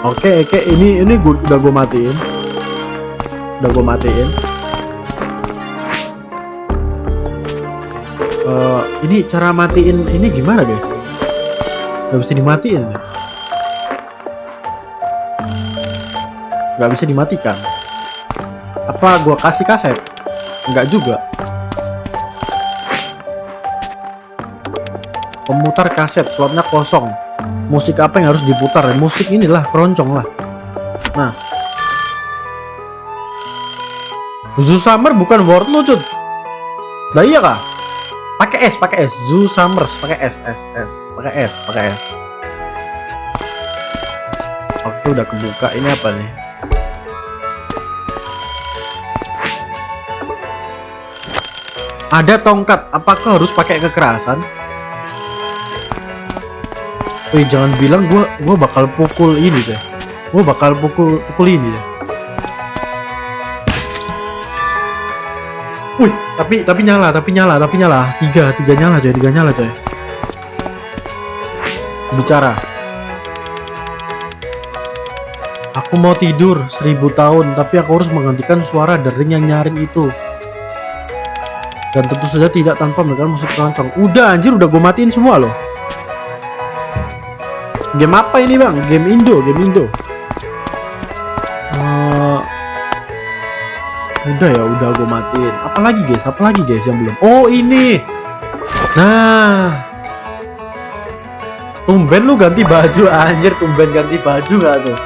Oke, ini udah gue matiin. Ini cara matiin ini gimana guys? Gak bisa dimatiin. Gak bisa dimatikan. Apa gua kasih kaset? Enggak juga. Pemutar kaset, slotnya kosong. Musik apa yang harus diputar? Musik inilah, keroncong lah. Nah, Zoo Summer bukan word lu cut. Lah iya kah? Pakai pakai S. Zoo Summers, pakai S, pakai S. Oke, udah kebuka. Ini apa nih? Ada tongkat. Apakah harus pakai kekerasan? Wih, jangan bilang gua bakal pukul ini deh. Gua bakal pukul ini deh. Wih, tapi nyala. Tiga nyala coy. Bicara. Aku mau tidur 1000 tahun, tapi aku harus menggantikan suara dering yang nyaring itu. Dan tentu saja tidak tanpa mereka masuk ke kantong. Udah anjir, udah gue matiin semua loh. Game apa ini bang? Game Indo. Udah gue matiin. Apalagi guys yang belum. Oh ini. Nah, tumben lu ganti baju anjir, ganti baju gak tuh?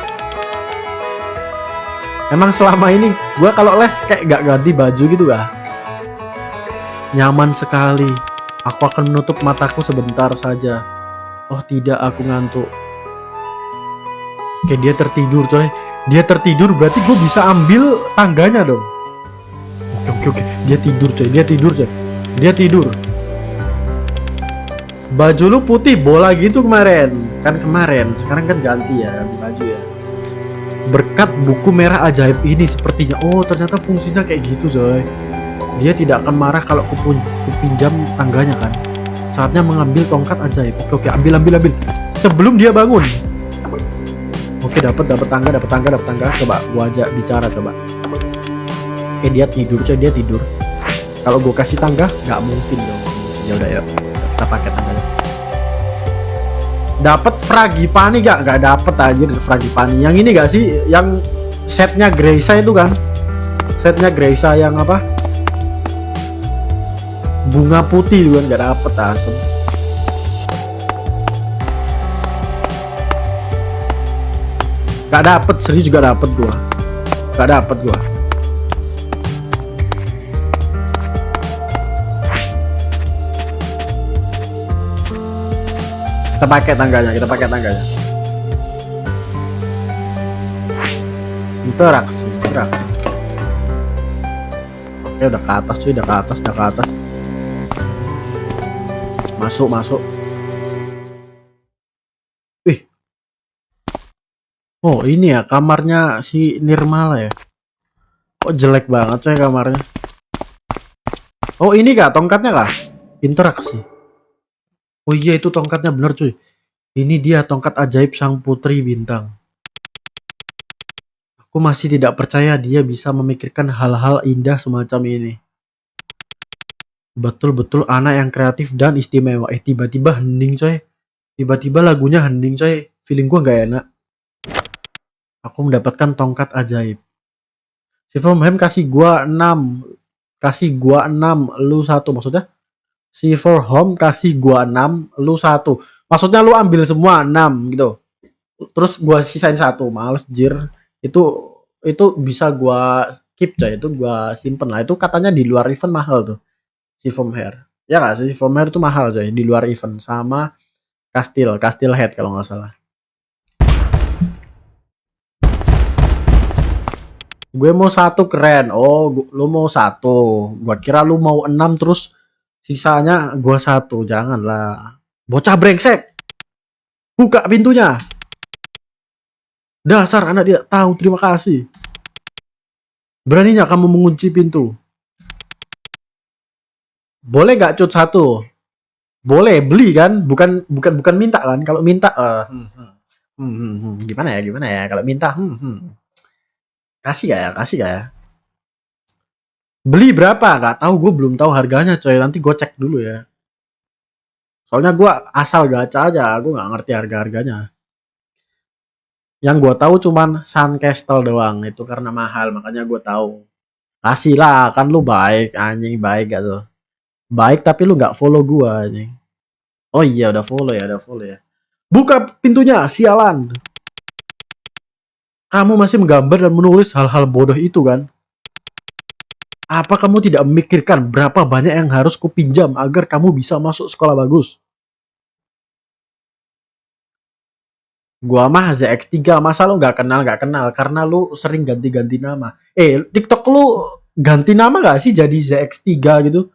Emang selama ini gue kalau live kayak gak ganti baju gitu gak? Nyaman sekali. Aku akan menutup mataku sebentar saja. Oh tidak, aku ngantuk. Oke, dia tertidur coy. Dia tertidur berarti gue bisa ambil tangganya dong. Oke. Dia tidur coy. Dia tidur. Baju lu putih bola gitu kemarin. Sekarang kan ganti ya, ganti baju ya. Berkat buku merah ajaib ini sepertinya. Oh ternyata fungsinya kayak gitu coy. Dia tidak akan marah kalau kupinjam tangganya kan. Saatnya mengambil tongkat ajaib. Oke, ambil. Sebelum dia bangun. Oke, dapat tangga. Coba gua ajak bicara coba. Oke, dia tidur coy, Kalau gua kasih tangga nggak mungkin dong. Ya udah yuk. Kita pakai tangganya. Dapat fragipani gak? Nggak dapet aja fragipani. Yang ini gak sih? Yang setnya Greysa itu kan? Setnya Greysa yang apa? Bunga putih juga nggak dapet asem. Nggak dapet, serius juga dapet gua. Kita pakai tangganya. Interaksi. Oke, udah ke atas. Masuk. Wih. Oh, ini ya kamarnya si Nirmala ya. Kok jelek banget coy kamarnya. Oh, ini kah tongkatnya kah? Interaksi. Oh iya, itu tongkatnya bener cuy. Ini dia tongkat ajaib sang putri bintang. Aku masih tidak percaya dia bisa memikirkan hal-hal indah semacam ini. Betul-betul anak yang kreatif dan istimewa. Tiba-tiba hening coy. Tiba-tiba lagunya hening coy. Feeling gua nggak enak. Aku mendapatkan tongkat ajaib. Si Firmham kasih gua 6. Lu 1. Maksudnya si Firmham kasih gua 6, lu 1. Maksudnya lu ambil semua 6 gitu. Terus gua sisain 1. Males jir. Itu bisa gua keep coy. Itu gua simpen lah. Itu katanya di luar event mahal tuh. Si foam hair. Ya nggak sih? Foam hair itu mahal coy di luar event, sama Castle Head kalau nggak salah. Gue mau 1 keren. Oh, lu mau 1. Gua kira lu mau 6 terus sisanya gua 1. Janganlah. Bocah brengsek. Buka pintunya. Dasar anak tidak tahu terima kasih. Beraninya kamu mengunci pintu. Boleh gak cut 1? Boleh, beli kan? Bukan minta kan? Kalau minta gimana ya kalau minta kasih gak ya? Beli berapa? Gak tahu, gue belum tahu harganya coy. Nanti gue cek dulu ya. Soalnya gue asal gacha aja, gue nggak ngerti harganya. Yang gue tahu cuman Sun Castle doang. Itu karena mahal, makanya gue tahu. Kasih lah, kan lu baik, anjing baik gak tuh? Baik tapi lu nggak follow gua anjing. Oh iya udah follow ya. Buka pintunya, sialan. Kamu masih menggambar dan menulis hal-hal bodoh itu kan? Apa kamu tidak memikirkan berapa banyak yang harus kupinjam agar kamu bisa masuk sekolah bagus? Gua mah ZX3, masa lu nggak kenal karena lu sering ganti-ganti nama. TikTok lu ganti nama gak sih jadi ZX3 gitu?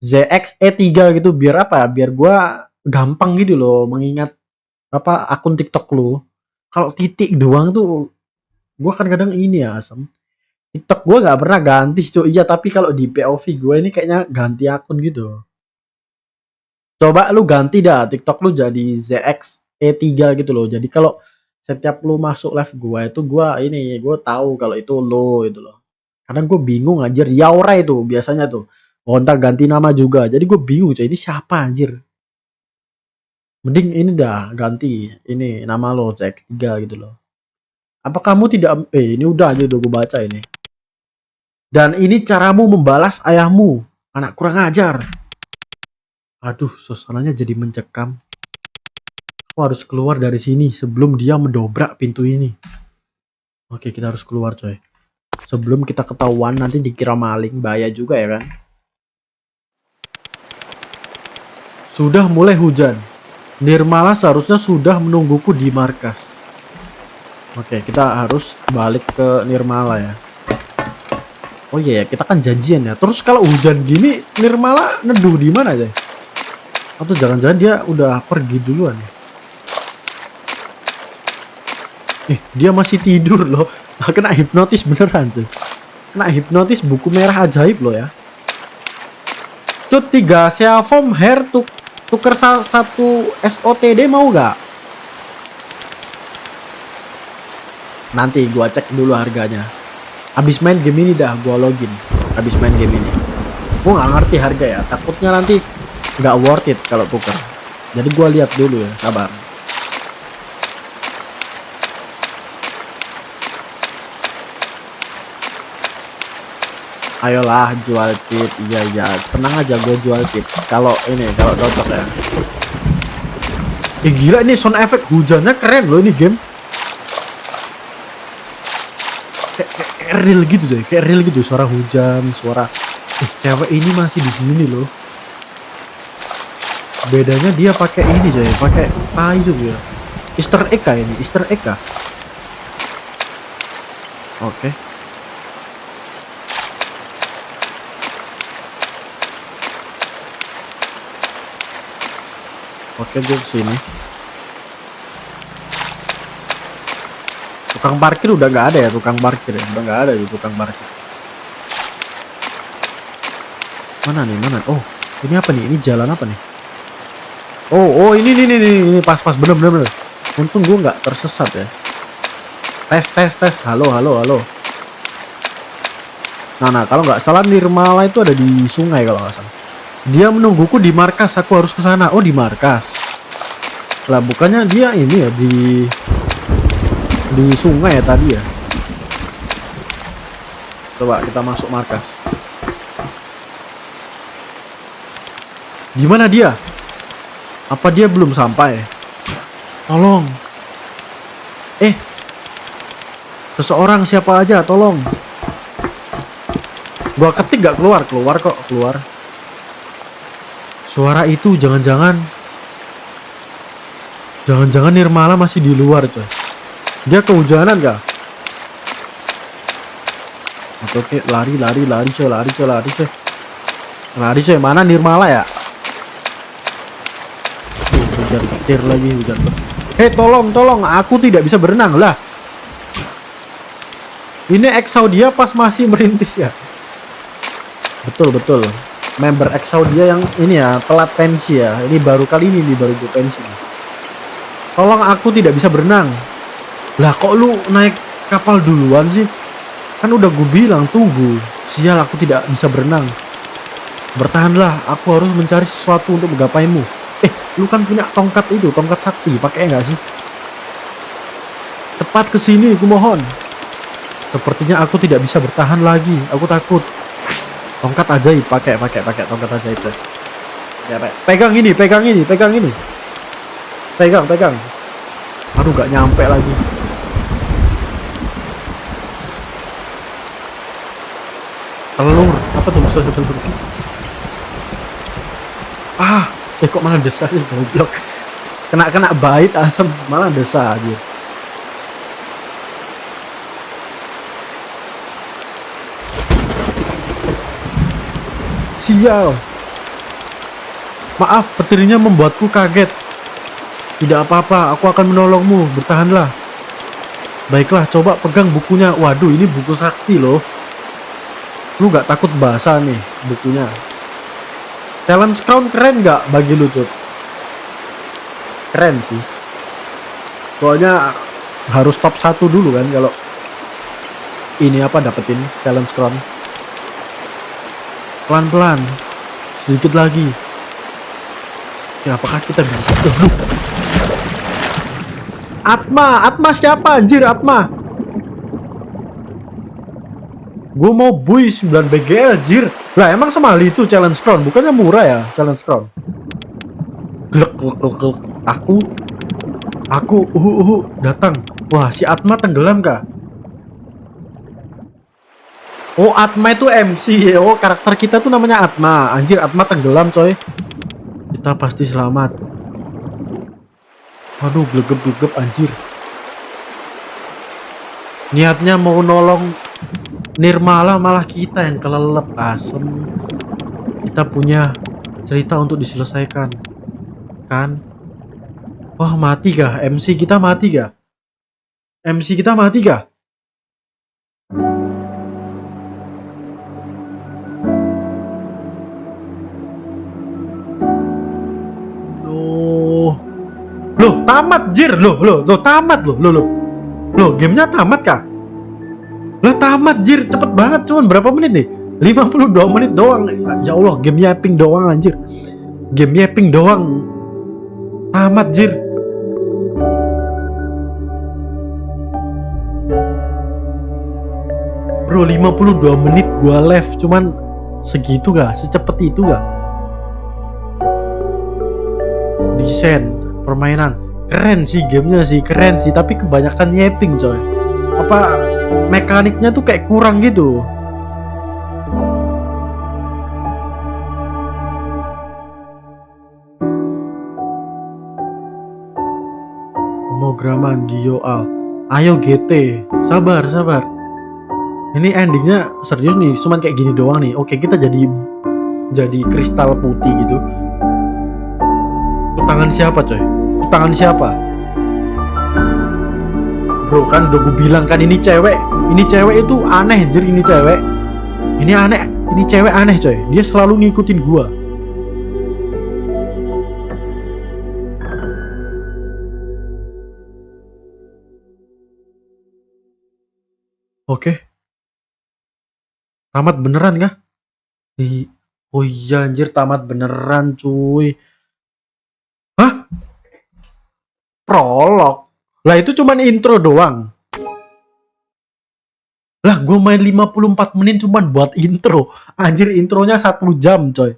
ZXE3 gitu biar apa? Biar gua gampang gitu loh mengingat apa akun TikTok lu. Kalau titik doang tuh gua kan kadang ini ya asem. TikTok gua nggak pernah ganti cuy. Iya, tapi kalau di POV gua ini kayaknya ganti akun gitu. Coba lu ganti dah TikTok lu jadi ZXE3 gitu loh. Jadi kalau setiap lu masuk live gua itu gua tahu kalau itu lo gitu loh. Kadang gue bingung anjir, Yaura itu biasanya tuh. Ntar ganti nama juga. Jadi gue bingung coy, ini siapa anjir? Mending ini dah ganti ini nama lo ZX3 gitu loh. Apa kamu tidak ini udah aja udah gue baca ini. Dan ini caramu membalas ayahmu. Anak kurang ajar. Aduh, suasananya jadi mencekam. Aku harus keluar dari sini sebelum dia mendobrak pintu ini. Oke, kita harus keluar coy. Sebelum kita ketahuan nanti dikira maling, bahaya juga ya kan. Sudah mulai hujan. Nirmala seharusnya sudah menungguku di markas. Oke, kita harus balik ke Nirmala ya. Oh iya ya, kita kan janjian ya. Terus kalau hujan gini, Nirmala neduh di mana aja? Atau jangan-jangan dia udah pergi duluan ya? Dia masih tidur loh. Kena hipnotis beneran tuh. Kena hipnotis buku merah ajaib loh ya. Cut 3 Seafoam hair tuker satu SOTD mau gak? Nanti gua cek dulu harganya. Habis main game ini dah gua login. Habis main game ini. Gua nggak ngerti harga ya. Takutnya nanti nggak worth it kalau tuker. Jadi gua lihat dulu ya. Sabar. Ayolah jual chip. Iya, tenang aja gue jual chip. Kalau cocok ya. Gila ini sound effect hujannya keren loh ini game. Kayak real gitu deh, kayak real gitu suara hujan, suara cewek ini masih di sini loh. Bedanya dia pakai ini coy, pakai itu ya. Easter egg ini, Easter egg kah? Oke. Oke, gue kesini. Tukang parkir udah nggak ada ya, tukang parkir ya, udah nggak ada ya tukang parkir. Mana nih, mana? Oh, ini apa nih? Ini jalan apa nih? Oh, ini pas bener. Untung gue nggak tersesat ya. Tes. Halo. Nah, kalau nggak salah Nirmala itu ada di sungai kalau nggak salah. Dia menungguku di markas, aku harus ke sana. Oh, di markas. Lah, bukannya dia ini ya di sungai ya tadi ya. Coba kita masuk markas. Gimana dia? Apa dia belum sampai? Tolong. Seseorang siapa aja, tolong. Gua ketik gak keluar kok, keluar. Suara itu jangan-jangan Nirmala masih di luar coy. Dia kehujanan kah? Oke, lari coy. Mana Nirmala ya? Hujan petir lagi, hujan petir. Tolong, aku tidak bisa berenang lah. Ini Exaudia pas masih merintis ya. Betul. Member Exaudia yang ini ya, telat pensi ya. Ini baru kali ini baru gue pensi. Tolong, aku tidak bisa berenang. Lah kok lu naik kapal duluan sih? Kan udah gue bilang tunggu. Sial, aku tidak bisa berenang. Bertahanlah, aku harus mencari sesuatu untuk menggapaimu. Lu kan punya tongkat sakti, pakai nggak sih? Cepat kesini, aku mohon. Sepertinya aku tidak bisa bertahan lagi. Aku takut. Tongkat ajaib, pakai tongkat ajaib. Ya, pegang ini. Pegang. Aduh, gak nyampe lagi. Telur. Apa tuh maksudnya telur? Kok malah desa sih goblok. Kena bait asam malah desa aja. Sial. Maaf, petirnya membuatku kaget. Tidak apa-apa, aku akan menolongmu. Bertahanlah. Baiklah, coba pegang bukunya. Waduh, ini buku sakti loh. Lu gak takut basah nih bukunya? Challenge Crown keren gak bagi lu, Cut? Keren sih. Soalnya harus top 1 dulu kan kalau ini dapetin Challenge Crown. Pelan-pelan. Sedikit lagi. Ya, apakah kita bisa? Atma siapa anjir Atma? Gue mau bui 9 BGL anjir. Lah emang semahal itu Challenge Crown? Bukannya murah ya Challenge Crown? Glek. Aku datang. Wah, si Atma tenggelam kah? Oh, Atma itu MC. Oh, karakter kita tuh namanya Atma. Anjir, Atma tenggelam coy. Kita pasti selamat. Waduh, glegep anjir. Niatnya mau nolong Nirmala, malah kita yang kelelep. Asem. Kita punya cerita untuk diselesaikan kan. Wah, mati kah? MC kita mati kah? Loh, tamat jir. Loh, tamat loh, gamenya tamat kah? Loh, tamat jir, cepet banget, cuman berapa menit nih? 52 menit doang. Ya Allah, game yapping doang anjir. Game yapping doang. Tamat jir. Bro, 52 menit gua live cuman segitu gak? Secepat itu gak? Desain permainan keren sih, gamenya sih keren sih, tapi kebanyakan yapping coy. Apa mekaniknya tuh kayak kurang gitu. Pemrograman Gioal. Ayo GT, sabar. Ini endingnya serius nih, cuman kayak gini doang nih. Oke, kita jadi kristal putih gitu. Itu tangan siapa coy? Tangan siapa? Bro, kan udah gue bilang kan ini cewek itu aneh anjir. Ini cewek aneh coy. Dia selalu ngikutin gua. Oke. Tamat beneran kah? Oh iya anjir, tamat beneran cuy. Hah? Prolog. Lah itu cuman intro doang. Lah gue main 54 menit cuman buat intro. Anjir, intronya 1 jam coy.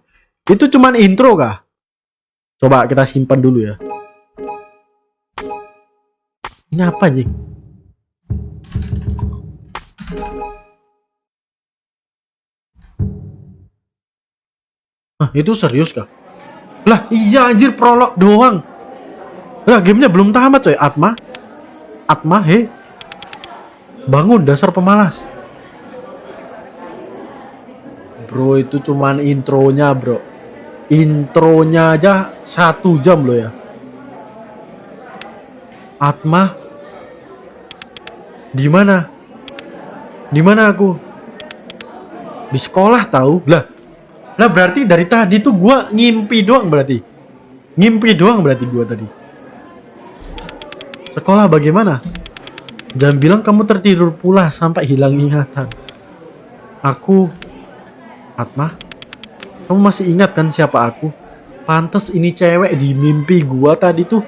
Itu cuman intro kah? Coba kita simpan dulu ya. Ini apa anjing? Itu serius kah? Lah iya anjir, prolog doang. Lah gamenya belum tamat coy. Atma, he. Bangun dasar pemalas. Bro, itu cuman intronya bro. Intronya aja 1 jam loh ya. Atma, di mana aku? Di sekolah tahu. Lah berarti dari tadi tuh gua ngimpi doang berarti gua tadi. Sekolah bagaimana? Jangan bilang kamu tertidur pula sampai hilang ingatan. Atma, kamu masih ingat kan siapa aku? Pantes ini cewek di mimpi gua tadi tuh,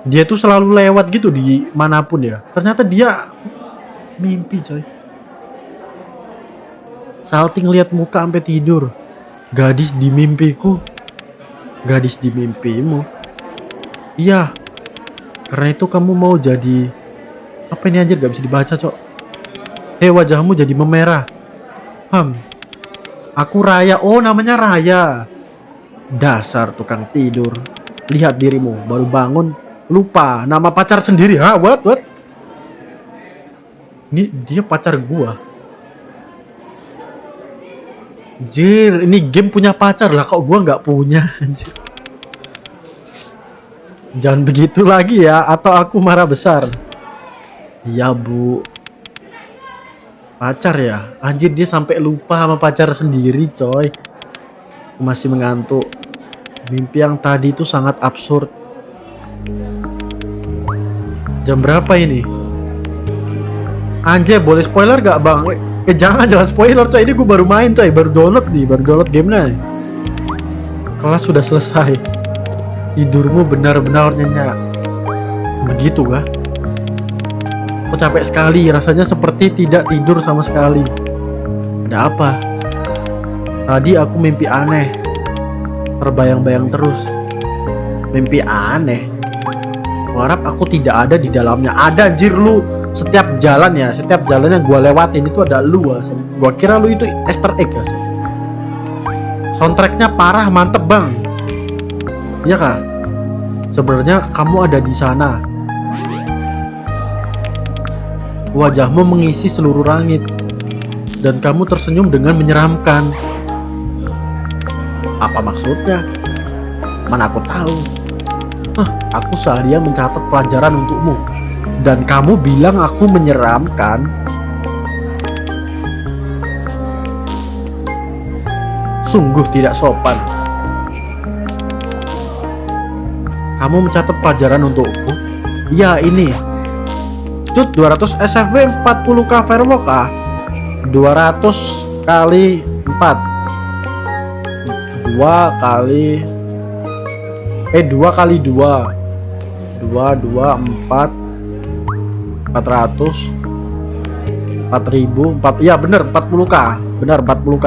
dia tuh selalu lewat gitu di manapun ya. Ternyata dia mimpi coy. Salting lihat muka sampai tidur. Gadis di mimpiku, gadis di mimpimu. Iya, karena itu kamu mau jadi apa ini anjir, gak bisa dibaca cok. Wajahmu jadi memerah. Aku Raya. Oh, namanya Raya. Dasar tukang tidur. Lihat dirimu, baru bangun lupa nama pacar sendiri. Hah, what? Ini dia pacar gua. Anjir, ini game punya pacar lah, kok gua nggak punya. Anjir. Jangan begitu lagi ya, atau aku marah besar. Iya bu. Pacar ya? Anjir, dia sampai lupa sama pacar sendiri coy. Aku masih mengantuk. Mimpi yang tadi itu sangat absurd. Jam berapa ini? Anjir, boleh spoiler gak bang? Jangan spoiler coy, ini gue baru main coy, baru download gamenya. Kelas sudah selesai. Tidurmu benar-benar nyenyak. Begitu kah? Aku capek sekali, rasanya seperti tidak tidur sama sekali. Ada apa? Tadi aku mimpi aneh. Terbayang-bayang terus. Mimpi aneh. Harap aku tidak ada di dalamnya. Ada anjir lu. Setiap jalan yang gua lewatin itu ada lu. Gua kira lu itu Easter egg ya. Soundtracknya parah, mantep bang. Iya kah? Sebenarnya kamu ada di sana. Wajahmu mengisi seluruh langit, dan kamu tersenyum dengan menyeramkan. Apa maksudnya? Mana aku tahu. Aku seharian mencatat pelajaran untukmu, dan kamu bilang aku menyeramkan. Sungguh tidak sopan. Kamu mencatat pelajaran untukku? Iya, ini. Cut 200 SFW 40k Verwalk 200 kali 4 2 kali 2 kali 2 4 400 4000 4, ya bener 40k. Benar 40k.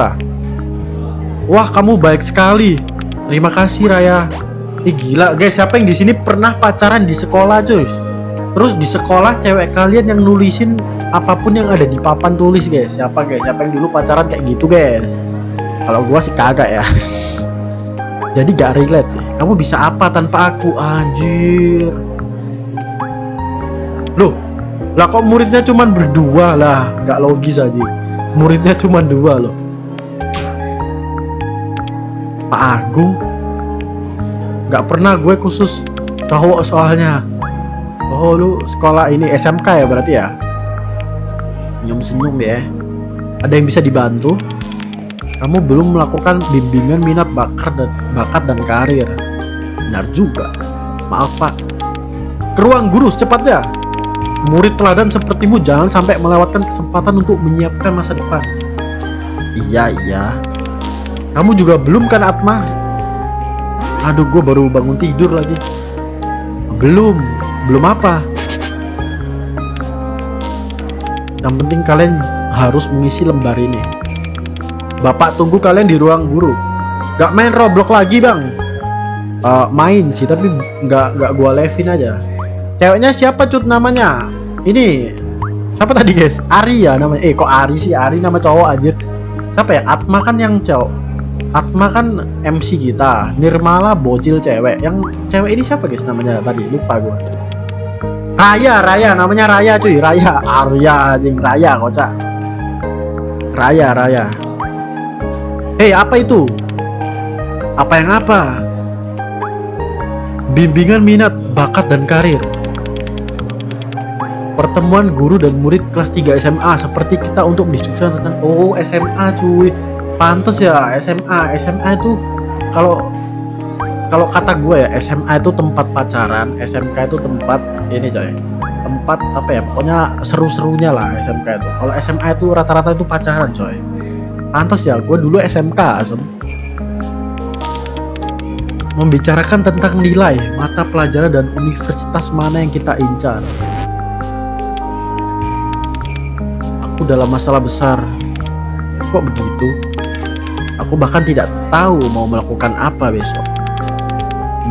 Wah, kamu baik sekali. Terima kasih Raya. Gila guys, siapa yang di sini pernah pacaran di sekolah cuy? Terus di sekolah cewek kalian yang nulisin apapun yang ada di papan tulis guys. Siapa yang dulu pacaran kayak gitu guys? Kalau gua sih kagak ya. Jadi gak relate sih. Kamu bisa apa tanpa aku? Anjir. Loh, lah kok muridnya cuman berdua lah? Gak logis aja. Muridnya cuman 2 loh. Pak Agung. Gak pernah gue khusus cowok soalnya. Oh, lu sekolah ini SMK ya berarti ya? Senyum-senyum ya. Ada yang bisa dibantu? Kamu belum melakukan bimbingan minat bakat dan karir. Benar juga. Maaf pak. Ke ruang guru secepatnya. Murid teladan sepertimu jangan sampai melewatkan kesempatan untuk menyiapkan masa depan. Iya. Kamu juga belum kan Atma? Aduh, gue baru bangun tidur lagi. Belum apa? Yang penting kalian harus mengisi lembar ini. Bapak tunggu kalian di ruang guru. Gak main Roblox lagi bang? Main sih, tapi gak gua live-in aja. Ceweknya siapa cut namanya? Ini siapa tadi guys? Ari ya namanya. Kok Ari sih? Ari nama cowok anjir. Siapa ya? Atma kan yang cowok. Atma kan MC kita. Nirmala bocil cewek. Yang cewek ini siapa guys namanya tadi? Lupa gua. Raya namanya Raya cuy. Arya anjing. Raya kocak. Raya. Hei, apa itu? Apa yang apa? Bimbingan minat, bakat dan karir. Pertemuan guru dan murid kelas 3 SMA seperti kita untuk mendiskusikan tentang SMA cuy. Pantes ya SMA itu kalau kata gue ya, SMA itu tempat pacaran, SMK itu tempat ini coy. Tempat apa ya? Pokoknya seru-serunya lah SMK itu. Kalau SMA itu rata-rata itu pacaran coy. Pantes ya, gue dulu SMK asem. Membicarakan tentang nilai, mata pelajaran dan universitas mana yang kita incar. Aku dalam masalah besar. Kok begitu? Aku bahkan tidak tahu mau melakukan apa besok.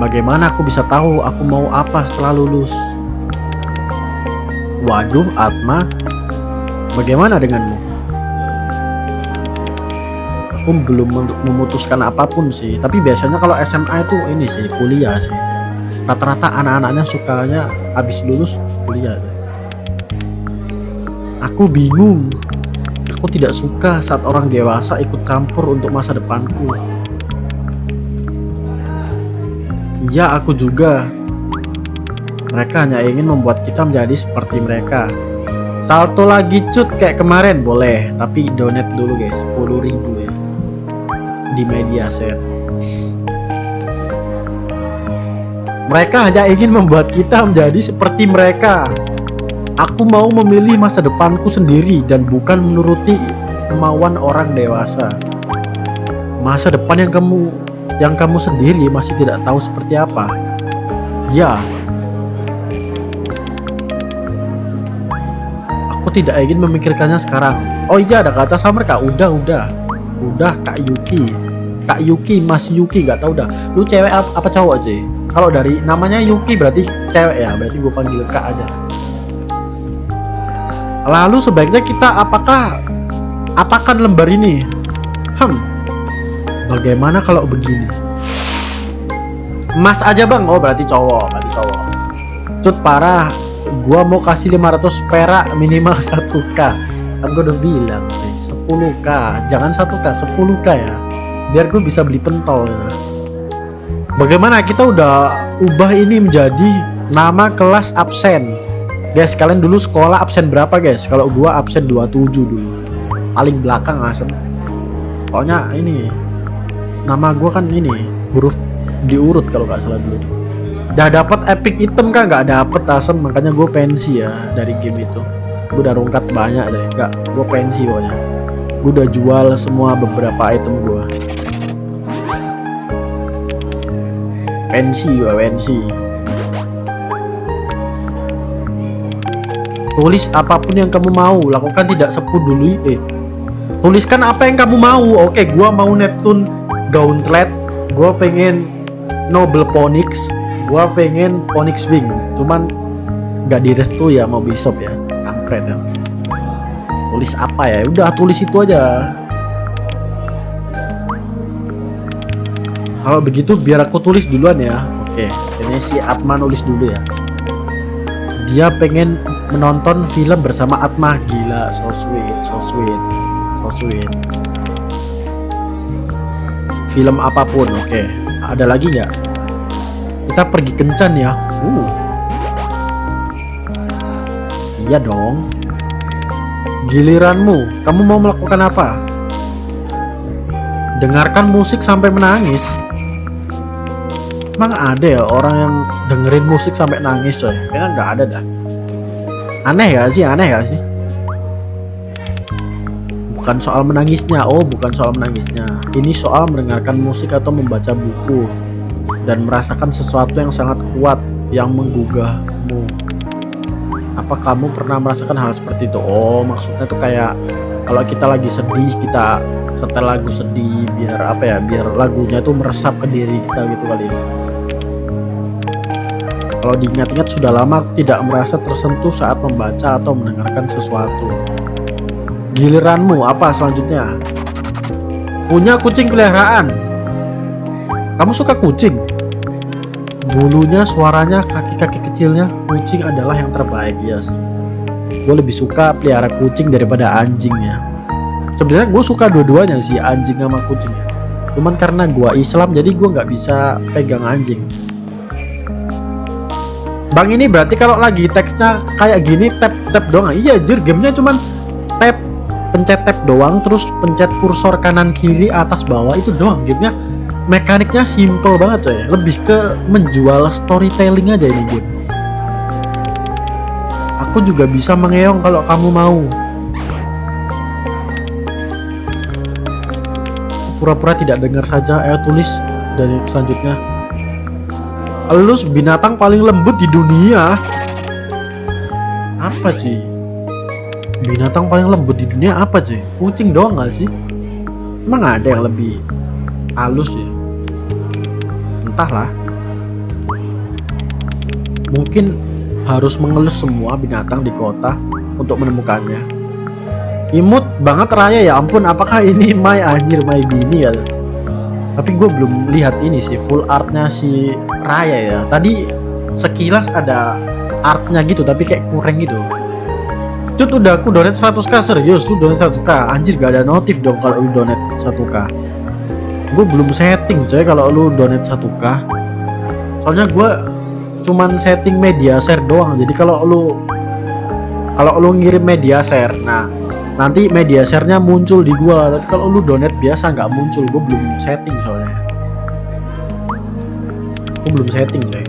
Bagaimana aku bisa tahu aku mau apa setelah lulus? Waduh, Atma, bagaimana denganmu? aku belum memutuskan apapun sih. Tapi biasanya kalau SMA itu ini sih kuliah sih. Rata-rata anak-anaknya sukanya habis lulus kuliah. Aku bingung. Aku tidak suka saat orang dewasa ikut campur untuk masa depanku. Ya, aku juga. Mereka hanya ingin membuat kita menjadi seperti mereka. Salto lagi cut kayak kemarin boleh, tapi donate dulu guys, 10.000 ya di Mediaset. Mereka hanya ingin membuat kita menjadi seperti mereka. Aku mau memilih masa depanku sendiri dan bukan menuruti kemauan orang dewasa. Masa depan yang kamu sendiri masih tidak tahu seperti apa. Ya. Aku tidak ingin memikirkannya sekarang. Oh iya, ada kaca summer Kak. Udah Kak Yuki, Mas Yuki, nggak tahu dah. Lu cewek apa cowok sih? Kalau dari namanya Yuki berarti cewek ya. Berarti gue panggil Kak aja. Lalu sebaiknya kita apakan lembar ini? Bagaimana kalau begini? Mas aja bang. Oh berarti cowok. Cut parah. Gua mau kasih 500 perak minimal 1k. Kan gua udah bilang 10k. Jangan 1k, 10k ya. Biar gue bisa beli pentol ya. Bagaimana kita udah ubah ini menjadi nama kelas absen. Guys, kalian dulu sekolah absen berapa guys? Kalau gua absen 27 dulu. Paling belakang asem. Pokoknya ini nama gua kan ini huruf diurut kalau nggak salah dulu. Udah dapat epic item kan? Nggak dapet asem, makanya gue pensi ya dari game itu. Gue udah rungkat banyak deh, nggak, gue pensi pokoknya. Gue udah jual semua beberapa item gue. Pensi. Tulis apapun yang kamu mau, lakukan tidak sepuduli. Tuliskan apa yang kamu mau. Oke, gua mau Neptune Gauntlet, gua pengen Noble Phoenix, gua pengen Phoenix Wing. Cuman nggak direstui ya mau Bishop ya, kampret ya. Tulis apa ya? Udah tulis itu aja. Kalau begitu biar aku tulis duluan ya. Oke, ini si Atma nulis dulu ya. Dia pengen menonton film bersama Atma. Gila, so sweet. Film apapun, oke. Ada lagi nggak? Kita pergi kencan ya. Iya dong. Giliranmu, kamu mau melakukan apa? Dengarkan musik sampai menangis. Emang ada ya orang yang dengerin musik sampai nangis coy? Kayaknya nggak ada dah. Aneh gak sih? Bukan soal menangisnya. Bukan soal menangisnya. Ini soal mendengarkan musik atau membaca buku dan merasakan sesuatu yang sangat kuat yang menggugahmu. Apa kamu pernah merasakan hal seperti itu? Maksudnya tuh kayak kalau kita lagi sedih, kita setel lagu sedih biar apa ya? Biar lagunya tuh meresap ke diri kita gitu kali ya. Kalau diingat-ingat sudah lama aku tidak merasa tersentuh saat membaca atau mendengarkan sesuatu. Giliranmu, apa selanjutnya? Punya kucing peliharaan. Kamu suka kucing? Bulunya, suaranya, kaki-kaki kecilnya, kucing adalah yang terbaik ya sih. Gue lebih suka pelihara kucing daripada anjing ya. Sebenarnya gue suka dua-duanya sih, anjing sama kucing ya. Cuman karena gue Islam jadi gue nggak bisa pegang anjing. Bang, ini berarti kalau lagi teksnya kayak gini tap doang. Iya jir, gamenya cuman pencet tab doang, terus pencet kursor kanan kiri atas bawah, itu doang. Gamenya mekaniknya simple banget coy. Lebih ke menjual storytelling aja ini game. Aku juga bisa mengeong kalau kamu mau. Pura-pura tidak dengar saja. Ayo tulis dari selanjutnya. Elus binatang paling lembut di dunia. Apa sih? Binatang paling lembut di dunia apa sih? Kucing doang gak sih? Emang ada yang lebih halus ya? Entahlah. Mungkin harus mengelus semua binatang di kota untuk menemukannya. Imut banget Raya, ya ampun, apakah ini my anjir my bini ya? Tapi gue belum lihat ini sih full artnya si Raya ya. Tadi sekilas ada artnya gitu tapi kayak kurang gitu. Cut, udah aku donate 100k, serius lu donate 100k? Anjir, gak ada notif dong kalau lu donate 1k. Gue belum setting coy kalau lu donate 1k. Soalnya gue cuman setting media share doang. Jadi kalau lu ngirim media share, nah nanti media share-nya muncul di gua. Tapi kalau lu donate biasa nggak muncul. Gue belum setting soalnya. Gue belum setting coy.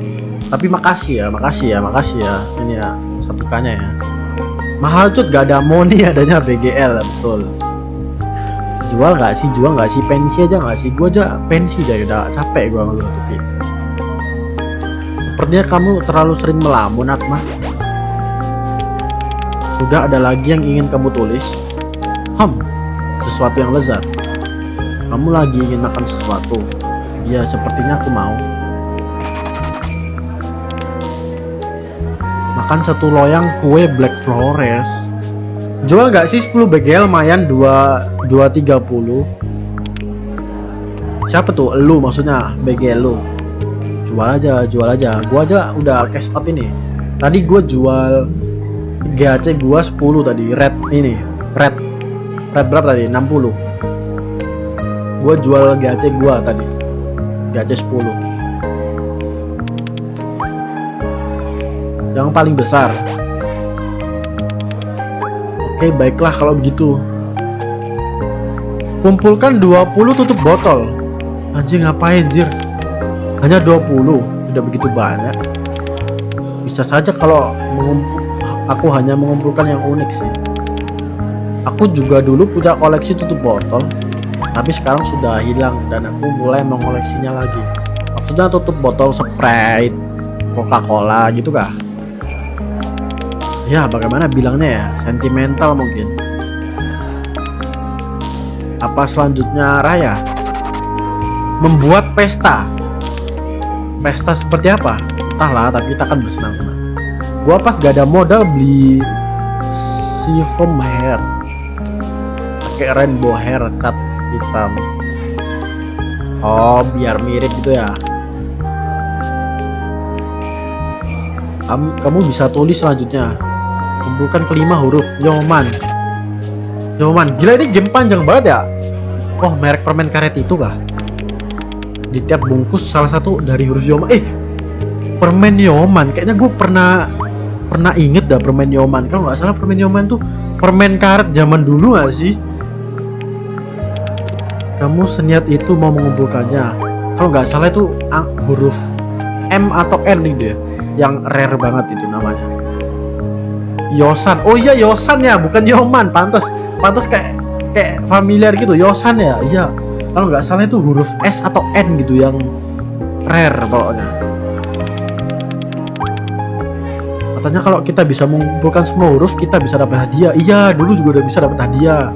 Tapi makasih ya ini ya 1k-nya ya. Mahal cut, gak ada money, adanya BGL, betul. Jual nggak sih pensi aja nggak sih? Gue aja pensi aja udah capek gue nutupi. Sepertinya kamu terlalu sering melamun, Atma. Sudah ada lagi yang ingin kamu tulis? Sesuatu yang lezat. Kamu lagi ingin makan sesuatu? Ya, sepertinya aku mau. Makan satu loyang kue Black Forest. Jual nggak sih 10 BGL lumayan 230. Siapa tuh? Lu maksudnya BGL lu. Jual aja. Gua aja udah cash out ini. Tadi gua jual GAC gua 10 tadi. Red berapa tadi? 60. Gua jual GAC gua tadi. GAC 10. Yang paling besar. Oke, baiklah kalau begitu. Kumpulkan 20 tutup botol. Anjing, ngapain anjir? Hanya 20, tidak begitu banyak. Bisa saja kalau aku hanya mengumpulkan yang unik sih. Aku juga dulu punya koleksi tutup botol, tapi sekarang sudah hilang dan aku mulai mengoleksinya lagi. Maksudnya tutup botol Sprite, Coca-Cola gitu kah? Ya, bagaimana bilangnya ya? Sentimental mungkin. Apa selanjutnya Raya? Membuat pesta. Pesta seperti apa? Entahlah, tapi kita akan bersenang-senang. Gua pas gak ada modal beli si foam hair, pakai rainbow haircut hitam. Oh, biar mirip gitu ya. Kamu bisa tulis selanjutnya. Kumpulkan kelima huruf Yoman. Gila, ini game panjang banget ya. Oh, merek permen karet itu kah? Di tiap bungkus salah satu dari huruf Yoman. Permen Yoman, kayaknya gue pernah inget dah permen Yoman. Kalau nggak salah permen Yoman tuh permen karet zaman dulu nggak sih? Kamu seniat itu mau mengumpulkannya. Kalau nggak salah itu huruf M atau N gitu ya, yang rare banget itu namanya. Yosan. Oh iya, Yosan ya, bukan Yoman. Pantas kayak familiar gitu. Yosan ya. Iya. Kalau nggak salah itu huruf S atau N gitu yang rare pokoknya. Katanya kalau kita bisa mengumpulkan semua huruf kita bisa dapat hadiah. Iya, dulu juga udah bisa dapat hadiah.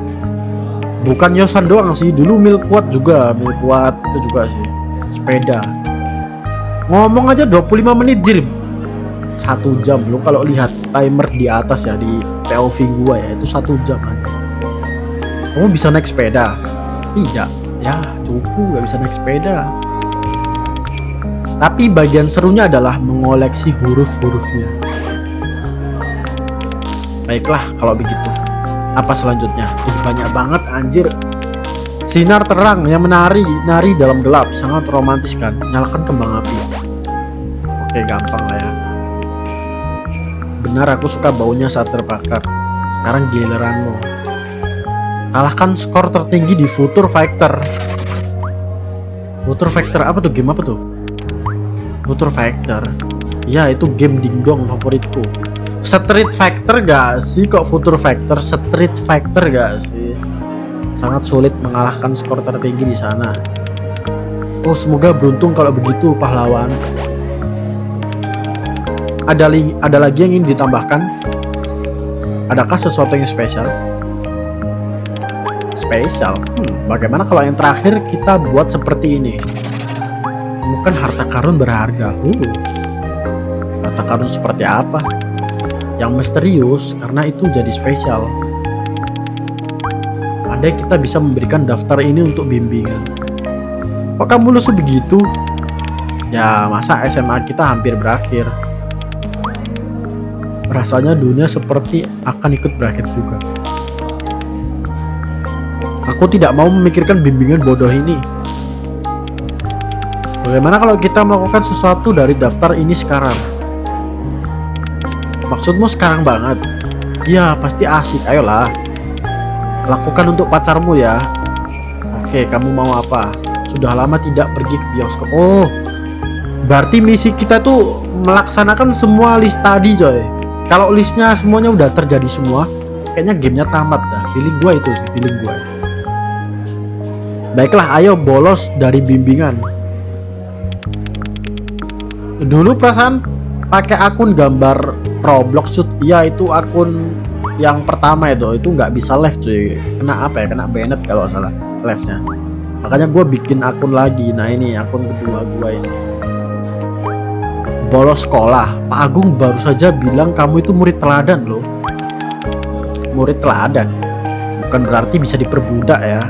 Bukan Yosan doang sih, dulu Milkwat itu juga sih. Sepeda. Ngomong aja 25 menit Jir. 1 jam lo kalau lihat timer di atas ya di POV gua ya, itu 1 jam aja. Kamu bisa naik sepeda? Tidak. Ya, cupu gak bisa naik sepeda. Tapi bagian serunya adalah mengoleksi huruf-hurufnya. Baiklah kalau begitu. Apa selanjutnya? Banyak banget anjir. Sinar terang yang nari dalam gelap, sangat romantis kan? Nyalakan kembang api. Oke, gampang lah ya. Benar, aku suka baunya saat terbakar. Sekarang giliranmu. Kalahkan skor tertinggi di Future Fighter. Future Fighter apa tuh? Game apa tuh? Future Fighter. Ya, itu game dingdong favoritku. Street Fighter gak sih? Kok Future Fighter? Street Fighter gak sih? Sangat sulit mengalahkan skor tertinggi di sana. Oh, semoga beruntung kalau begitu, pahlawan. Ada lagi yang ingin ditambahkan? Adakah sesuatu yang spesial? Bagaimana kalau yang terakhir kita buat seperti ini? Bukan harta karun berharga. Harta karun seperti apa? Yang misterius, karena itu jadi spesial. andai kita bisa memberikan daftar ini untuk bimbingan. Kok kamu lesu begitu? Ya masa SMA kita hampir berakhir. Rasanya dunia seperti akan ikut berakhir juga. Aku tidak mau memikirkan bimbingan bodoh ini. Bagaimana kalau kita melakukan sesuatu dari daftar ini sekarang? Maksudmu sekarang banget? Ya pasti asik, ayolah. Lakukan untuk pacarmu ya. Oke, kamu mau apa? Sudah lama tidak pergi ke bioskop. Oh, berarti misi kita tuh melaksanakan semua list tadi coy. Kalau listnya semuanya udah terjadi semua, kayaknya gamenya tamat dah. Feeling gue itu sih, feeling gue. Baiklah, ayo bolos dari bimbingan. Dulu perasaan pakai akun gambar Roblox shoot, iya itu akun yang pertama itu nggak bisa live cuy. Kena apa ya? Kena banned kalau salah live-nya. Makanya gue bikin akun lagi. Nah ini akun kedua gue ini. Bolos sekolah. Pak Agung baru saja bilang kamu itu murid teladan loh. Murid teladan bukan berarti bisa diperbudak ya.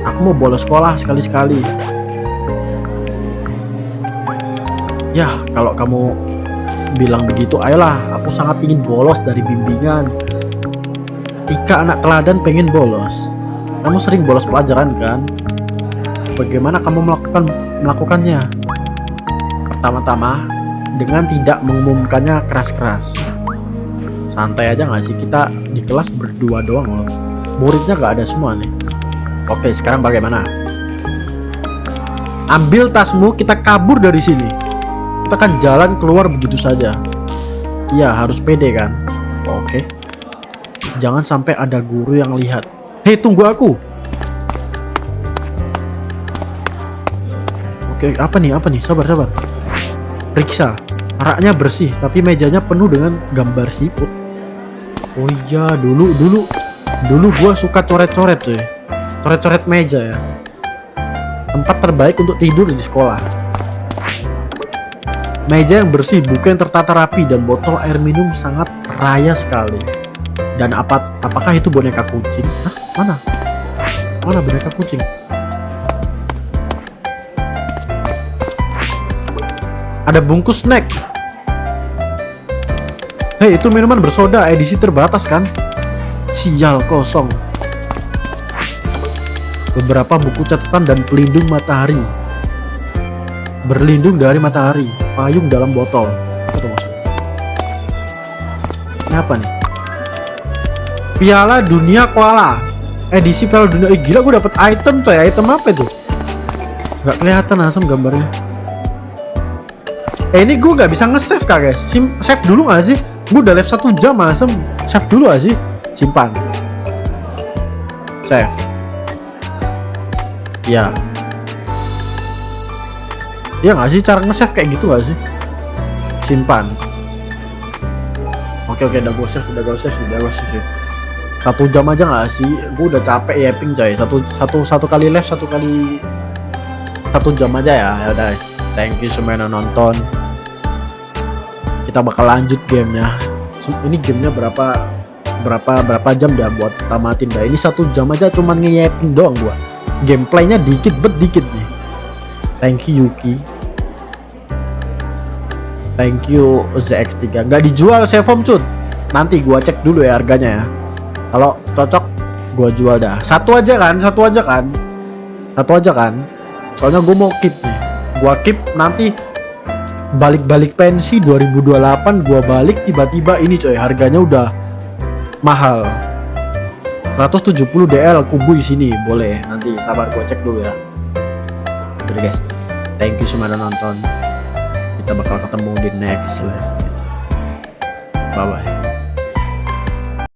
Aku mau bolos sekolah sekali-sekali. Ya kalau kamu bilang begitu, ayolah. Aku sangat ingin bolos dari bimbingan. Tika anak teladan pengen bolos. Kamu sering bolos pelajaran kan? Bagaimana kamu melakukannya? Pertama-tama dengan tidak mengumumkannya keras-keras. Santai aja nggak sih, kita di kelas berdua doang loh. Muridnya nggak ada semua nih. Oke, sekarang bagaimana? Ambil tasmu, kita kabur dari sini. Kita kan jalan keluar begitu saja. Iya, harus pede kan? Oke. Jangan sampai ada guru yang lihat. Hei, tunggu aku. Oke, apa nih? Sabar. Periksa. Raknya bersih, tapi mejanya penuh dengan gambar siput. Oh iya, dulu gua suka coret-coret tuh. Coret-coret meja ya. Tempat terbaik untuk tidur di sekolah. Meja yang bersih, buku yang tertata rapi, dan botol air minum sangat raya sekali. Dan apakah itu boneka kucing? Hah? Mana boneka kucing? Ada bungkus snack. Hei, itu minuman bersoda edisi terbatas kan? Sial, kosong. Beberapa buku catatan dan pelindung matahari. Berlindung dari matahari. Payung dalam botol. Itu maksudnya. Ini apa nih? Piala Dunia Koala. Edisi Piala Dunia. Gila, gue dapet item coy. Item apa itu? Gak kelihatan asam gambarnya. Ini gue gak bisa nge-save kak guys. Save dulu gak sih? Gue udah live 1 jam asam. Save dulu gak sih? Simpan. Save. Ya. Ya gak sih? Cara nge-save kayak gitu gak sih? Simpan. Oke, udah gue save. 1 jam aja gak sih? Gue udah capek ya ping coy. Satu kali live 1 jam aja ya. Ya udah. Thank you semuanya nonton. Kita bakal lanjut gamenya. Ini gamenya berapa jam dah buat tamatin dah. Ini 1 jam aja cuman ngeyepin doang gua. Gameplaynya dikit nih. Thank you Yuki. Thank you ZX3. Nggak dijual Sevom cut. Nanti gua cek dulu ya harganya ya. Kalau cocok gua jual dah. Satu aja kan. Soalnya gua mau keep nih. Gua keep nanti balik pensi 2028 gua balik tiba-tiba ini coy harganya udah mahal. 170 DL kubu sini boleh. Nanti sabar gua cek dulu ya. Oke guys. Thank you semua udah nonton. Kita bakal ketemu di next live. Bye bye.